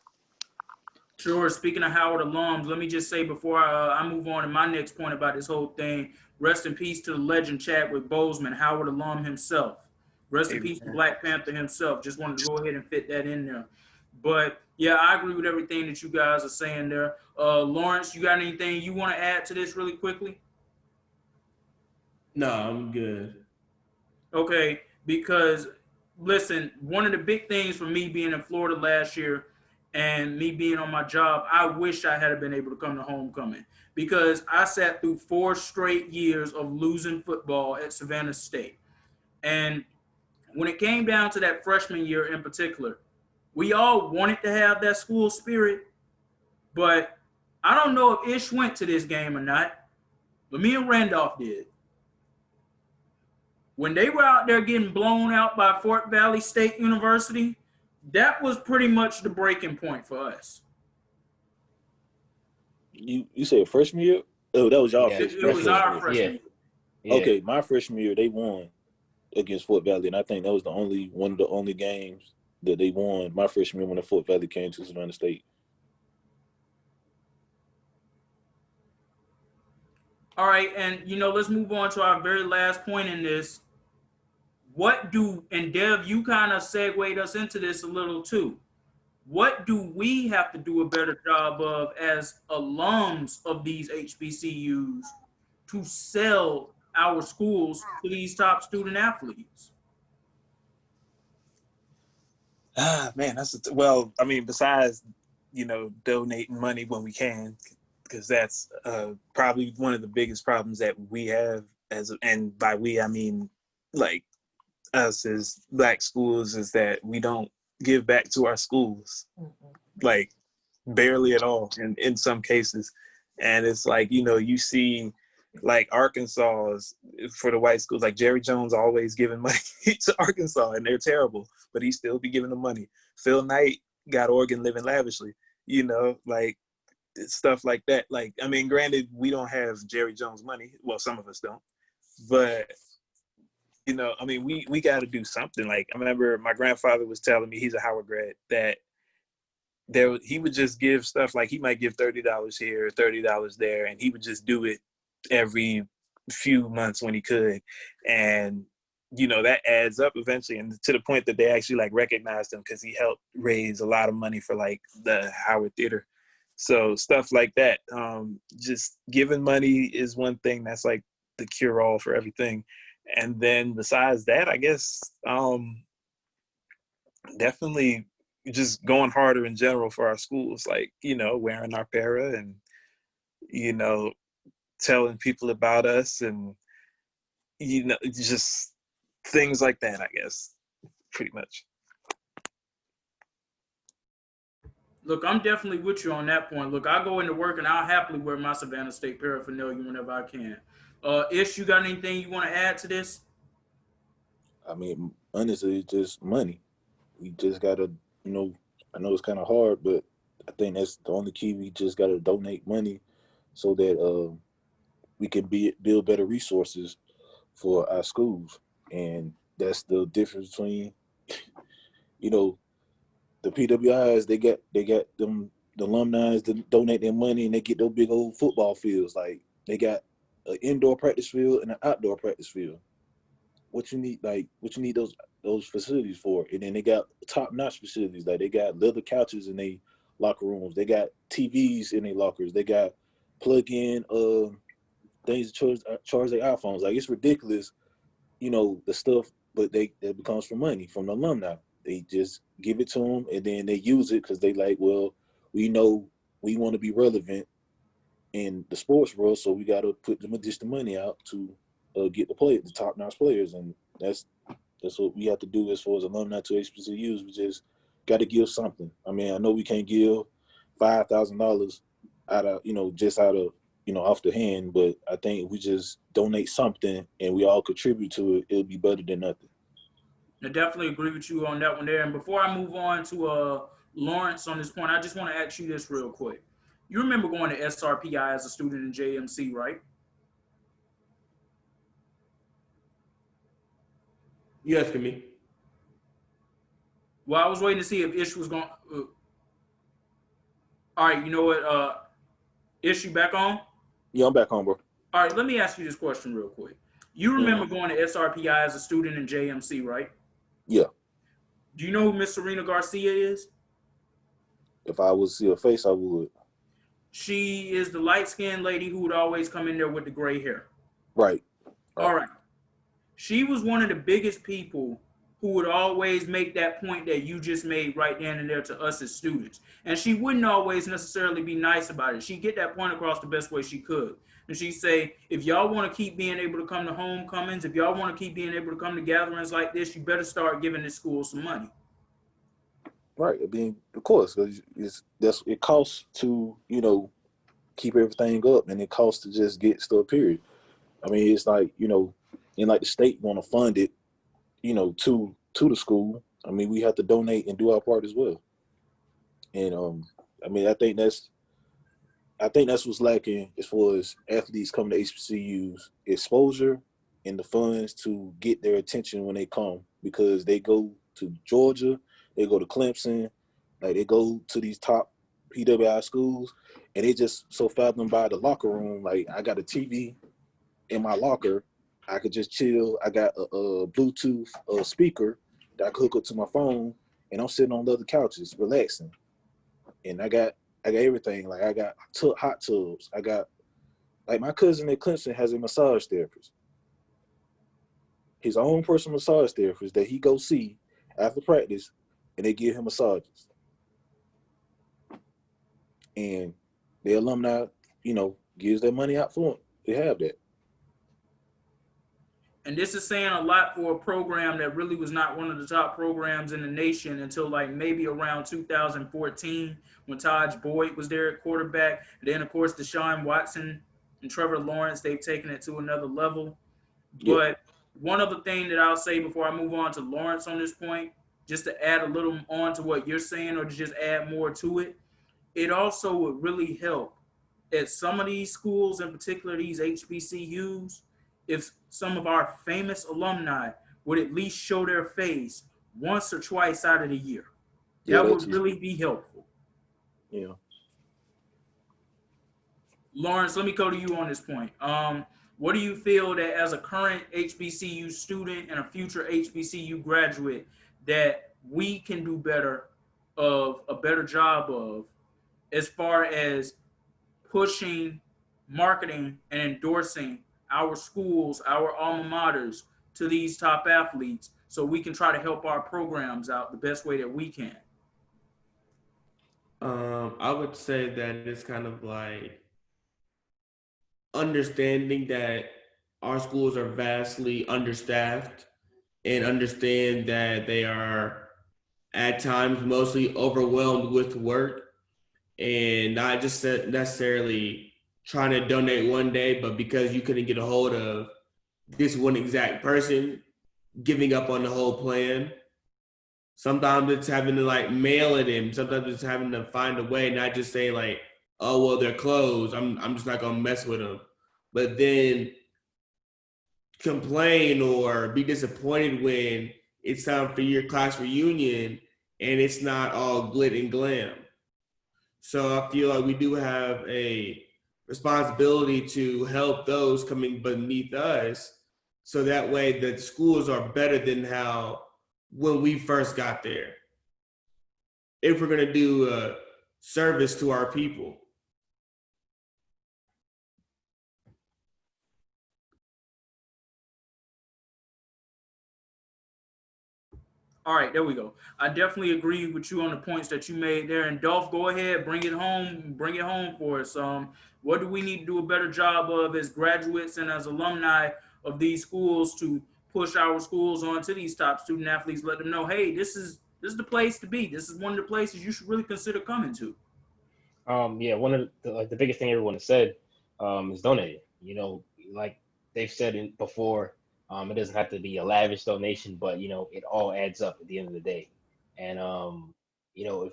Sure. Speaking of Howard alums, let me just say before I move on to my next point about this whole thing, rest in peace to the legend Chadwick Boseman, Howard alum himself. Rest in peace to Black Panther himself. Just wanted to go ahead and fit that in there. But yeah, I agree with everything that you guys are saying there. Lawrence, you got anything you want to add to this really quickly? No, I'm good. Okay, because listen, one of the big things for me being in Florida last year and me being on my job, I wish I had been able to come to homecoming because I sat through 4 straight years of losing football at Savannah State. And when it came down to that freshman year in particular, we all wanted to have that school spirit, but I don't know if Ish went to this game or not, but me and Randolph did. When they were out there getting blown out by Fort Valley State University, that was pretty much the breaking point for us. You said freshman year? Oh, that was y'all Yeah, freshman It was year. our freshman year. Yeah. Okay, my freshman year they won against Fort Valley, and I think that was one of the only games that they won my freshman year when the Fort Valley came to Savannah State. All right, and let's move on to our very last point in this. And Dev, you kind of segued us into this a little too. What do we have to do a better job of as alums of these HBCUs to sell our schools to these top student athletes? Man, well, I mean, besides, donating money when we can, because that's probably one of the biggest problems that we have and by we, I mean, like us as Black schools, is that we don't give back to our schools, like barely at all in some cases. And it's like, you see like Arkansas for the white schools, like Jerry Jones always giving money to Arkansas, and they're terrible, but he still be giving them money. Phil Knight got Oregon living lavishly, like stuff like that. Like, I mean, granted, we don't have Jerry Jones money. Well, some of us don't, but I mean, we got to do something. Like, I remember my grandfather was telling me, he's a Howard grad, that he would just give stuff, like he might give $30 here, $30 there, and he would just do it every few months when he could. And, that adds up eventually, and to the point that they actually like recognized him because he helped raise a lot of money for like the Howard Theater. So stuff like that. Just giving money is one thing that's like the cure-all for everything. And then besides that, I guess definitely just going harder in general for our schools, like, wearing our para and, telling people about us and, just things like that, I guess, pretty much. Look, I'm definitely with you on that point. Look, I go into work and I'll happily wear my Savannah State paraphernalia whenever I can. Ish, you got anything you want to add to this? I mean, honestly, it's just money. We just gotta, I know it's kind of hard, but I think that's the only key. We just gotta donate money so that we can build better resources for our schools, and that's the difference between, the PWIs. They got them the alumni to donate their money, and they get those big old football fields. Like, they got an indoor practice field and an outdoor practice field. What you need those facilities for? And then they got top-notch facilities. Like, they got leather couches in their locker rooms. They got TVs in their lockers. They got plug-in things to charge their iPhones. Like, it's ridiculous, the stuff, but that becomes from money from the alumni. They just give it to them, and then they use it because they like, well, we know we want to be relevant in the sports world, so we got to put them additional money out to get the top-notch players, and that's what we have to do as far as alumni to HBCUs. We just got to give something. I mean, I know we can't give $5,000 out of off the hand, but I think if we just donate something and we all contribute to it, it'll be better than nothing. I definitely agree with you on that one there. And before I move on to Lawrence on this point, I just want to ask you this real quick. You remember going to SRPI as a student in JMC, right? You asking me? Well, I was waiting to see if Ish was going. All right, you know what? Ish, you back on? Yeah, I'm back home, bro. All right, let me ask you this question real quick. You remember going to SRPI as a student in JMC, right? Yeah. Do you know who Miss Serena Garcia is? If I would see her face, I would. She is the light-skinned lady who would always come in there with the gray hair. Right. All right. She was one of the biggest people who would always make that point that you just made right then and there to us as students. And she wouldn't always necessarily be nice about it. She'd get that point across the best way she could. And she'd say, if y'all want to keep being able to come to homecomings, if y'all want to keep being able to come to gatherings like this, you better start giving this school some money. Right. I mean, of course, because it costs to, keep everything up, and it costs to just get stuff, period. I mean, it's like, and like the state want to fund it, to the school. I mean, we have to donate and do our part as well. And I mean, I think that's what's lacking as far as athletes coming to HBCUs: exposure and the funds to get their attention when they come, because they go to Georgia, they go to Clemson, like they go to these top PWI schools, and they just so fathomed by the locker room. Like, I got a TV in my locker, I could just chill. I got a Bluetooth speaker that I could hook up to my phone, and I'm sitting on the other couches relaxing. And I got everything. Like, I got hot tubs. I got, like, my cousin at Clemson has a massage therapist. His own personal massage therapist that he go see after practice, and they give him massages. And the alumni, gives their money out for them. They have that. And this is saying a lot for a program that really was not one of the top programs in the nation until like maybe around 2014 when Taj Boyd was there at quarterback. And then, of course, Deshaun Watson and Trevor Lawrence, they've taken it to another level. Yeah. But one other thing that I'll say before I move on to Lawrence on this point, just to add a little on to what you're saying or to just add more to it, it also would really help at some of these schools, in particular these HBCUs, if some of our famous alumni would at least show their face once or twice out of the year. That would really be helpful. Yeah. Lawrence, let me go to you on this point. What do you feel that as a current HBCU student and a future HBCU graduate that we can do a better job of as far as pushing, marketing, and endorsing our schools, our alma maters to these top athletes so we can try to help our programs out the best way that we can? I would say that it's kind of like understanding that our schools are vastly understaffed and understand that they are at times mostly overwhelmed with work, and not just necessarily trying to donate one day, but because you couldn't get a hold of this one exact person, giving up on the whole plan. Sometimes it's having to like mail it in. Sometimes it's having to find a way, not just say like, oh, well, they're closed. I'm just not gonna mess with them. But then complain or be disappointed when it's time for your class reunion and it's not all glit and glam. So I feel like we do have a responsibility to help those coming beneath us, so that way the schools are better than how when we first got there, if we're going to do a service to our people. All right, there we go. I definitely agree with you on the points that you made there. And Dolph, go ahead, bring it home for us. What do we need to do a better job of as graduates and as alumni of these schools to push our schools onto these top student athletes, let them know, hey, this is the place to be. This is one of the places you should really consider coming to. Yeah, one of the biggest thing everyone has said is donating. Like they've said before, it doesn't have to be a lavish donation, but it all adds up at the end of the day. And if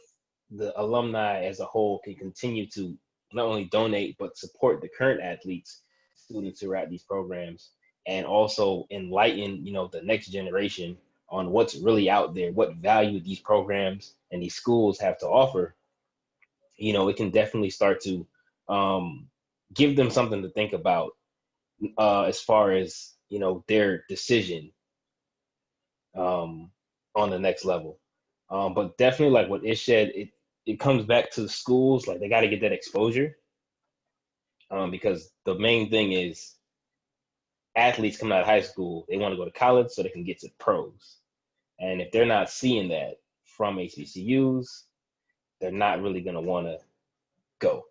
the alumni as a whole can continue to not only donate but support the current athletes, students who are at these programs, and also enlighten the next generation on what's really out there, what value these programs and these schools have to offer, it can definitely start to give them something to think about as far as their decision on the next level. But definitely, like what Ish said, it comes back to the schools. Like, they got to get that exposure, because the main thing is athletes coming out of high school, they want to go to college so they can get to pros. And if they're not seeing that from HBCUs, they're not really going to want to go.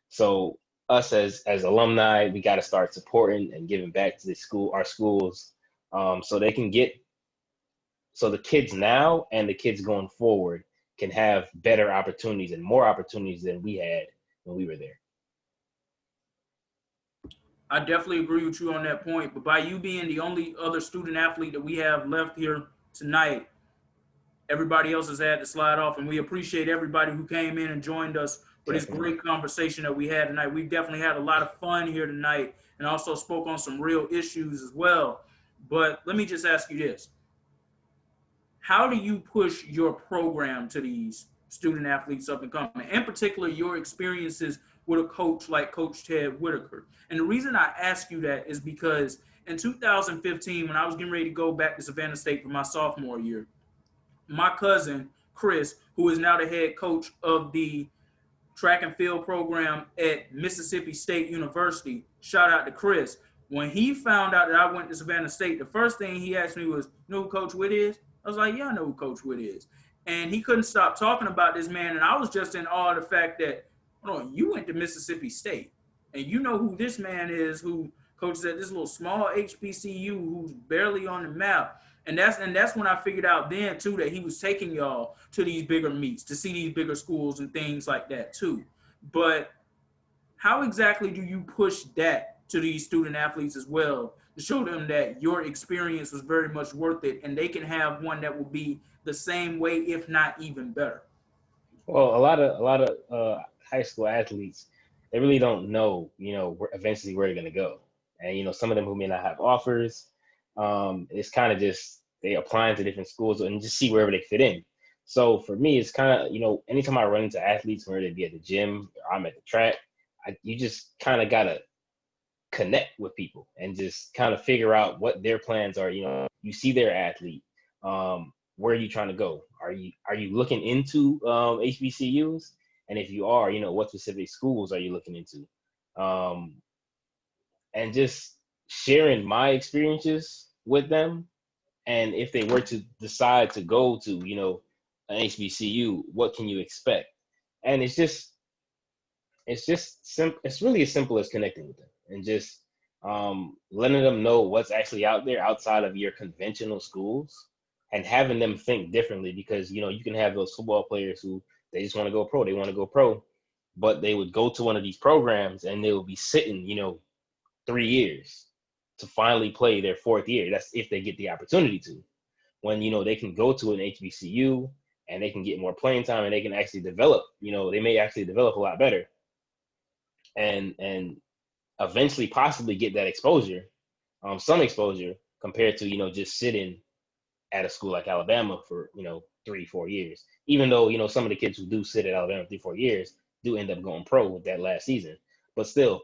So us as alumni, we got to start supporting and giving back to our schools, so they can so the kids now and the kids going forward can have better opportunities and more opportunities than we had when we were there. I definitely agree with you on that point. But by you being the only other student athlete that we have left here tonight, everybody else has had to slide off, and we appreciate everybody who came in and joined us for this great conversation that we had tonight. We've definitely had a lot of fun here tonight and also spoke on some real issues as well. But let me just ask you this. How do you push your program to these student athletes up and coming? In particular, your experiences with a coach like Coach Ted Whitaker. And the reason I ask you that is because in 2015, when I was getting ready to go back to Savannah State for my sophomore year, my cousin, Chris, who is now the head coach of the track and field program at Mississippi State University, shout out to Chris. When he found out that I went to Savannah State, the first thing he asked me was, "You know who Coach Witt is?" I was like, "Yeah, I know who Coach Witt is." And he couldn't stop talking about this man. And I was just in awe of the fact that, hold on, you went to Mississippi State and you know who this man is, who coaches at this little small HBCU who's barely on the map. And that's when I figured out then too that he was taking y'all to these bigger meets to see these bigger schools and things like that too. But how exactly do you push that to these student athletes as well to show them that your experience was very much worth it and they can have one that will be the same way, if not even better? Well, a lot of high school athletes, they really don't know, eventually where they're going to go. And, some of them who may not have offers, it's kind of just they applying to different schools and just see wherever they fit in. So for me, it's kind of, anytime I run into athletes, whether they be at the gym or I'm at the track, you just kind of got to connect with people and just kind of figure out what their plans are. You see their athlete. Where are you trying to go? Are you looking into HBCUs? And if you are, what specific schools are you looking into? And just sharing my experiences with them. And if they were to decide to go to, an HBCU, what can you expect? And it's really as simple as connecting with them and just letting them know what's actually out there outside of your conventional schools and having them think differently, because, you can have those football players who they just want to go pro. They want to go pro, but they would go to one of these programs and they will be sitting, 3 years to finally play their 4th year. That's if they get the opportunity to. When, they can go to an HBCU and they can get more playing time and they can actually develop, they may actually develop a lot better and eventually possibly get that exposure, some exposure compared to, just sitting at a school like Alabama for, 3-4 years. Even though, some of the kids who do sit at Alabama 3-4 years do end up going pro with that last season. But still,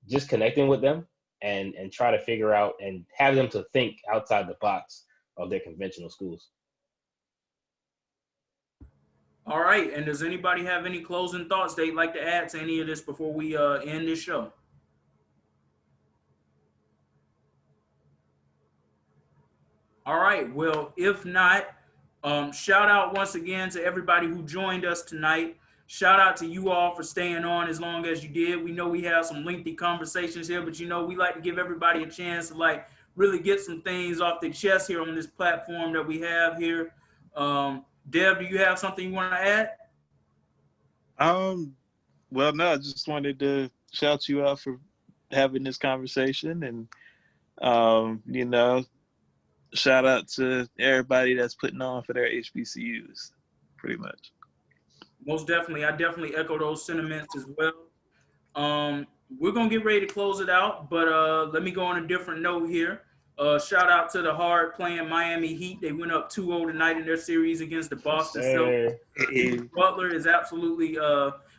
just connecting with them and try to figure out and have them to think outside the box of their conventional schools. All right. And does anybody have any closing thoughts they'd like to add to any of this before we end this show? All right. Well, if not, shout out once again to everybody who joined us tonight. Shout out to you all for staying on as long as you did. We know we have some lengthy conversations here, but we like to give everybody a chance to really get some things off their chest here on this platform that we have here. Dev, do you have something you want to add? Well, no, I just wanted to shout you out for having this conversation and, shout out to everybody that's putting on for their HBCUs, pretty much. Most definitely. I definitely echo those sentiments as well. We're going to get ready to close it out, but let me go on a different note here. Shout out to the hard-playing Miami Heat. They went up 2-0 tonight in their series against the Boston Celtics. Butler is absolutely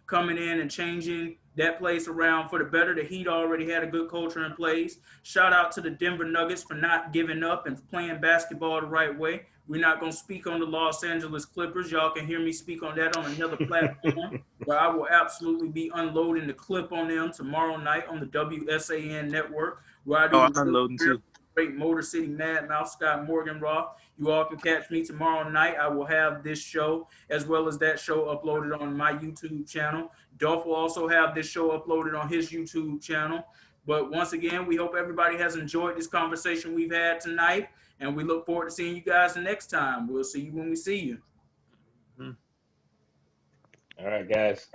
coming in and changing that place around for the better. The Heat already had a good culture in place. Shout out to the Denver Nuggets for not giving up and playing basketball the right way. We're not going to speak on the Los Angeles Clippers. Y'all can hear me speak on that on another platform where I will absolutely be unloading the clip on them tomorrow night on the WSAN network, where I do I'm unloading too. great Motor City Mad Mouth Scott Morganroth. You all can catch me tomorrow night. I will have this show as well as that show uploaded on my YouTube channel. Dolph will also have this show uploaded on his YouTube channel. But once again, we hope everybody has enjoyed this conversation we've had tonight, and we look forward to seeing you guys the next time. We'll see you when we see you. All right, guys.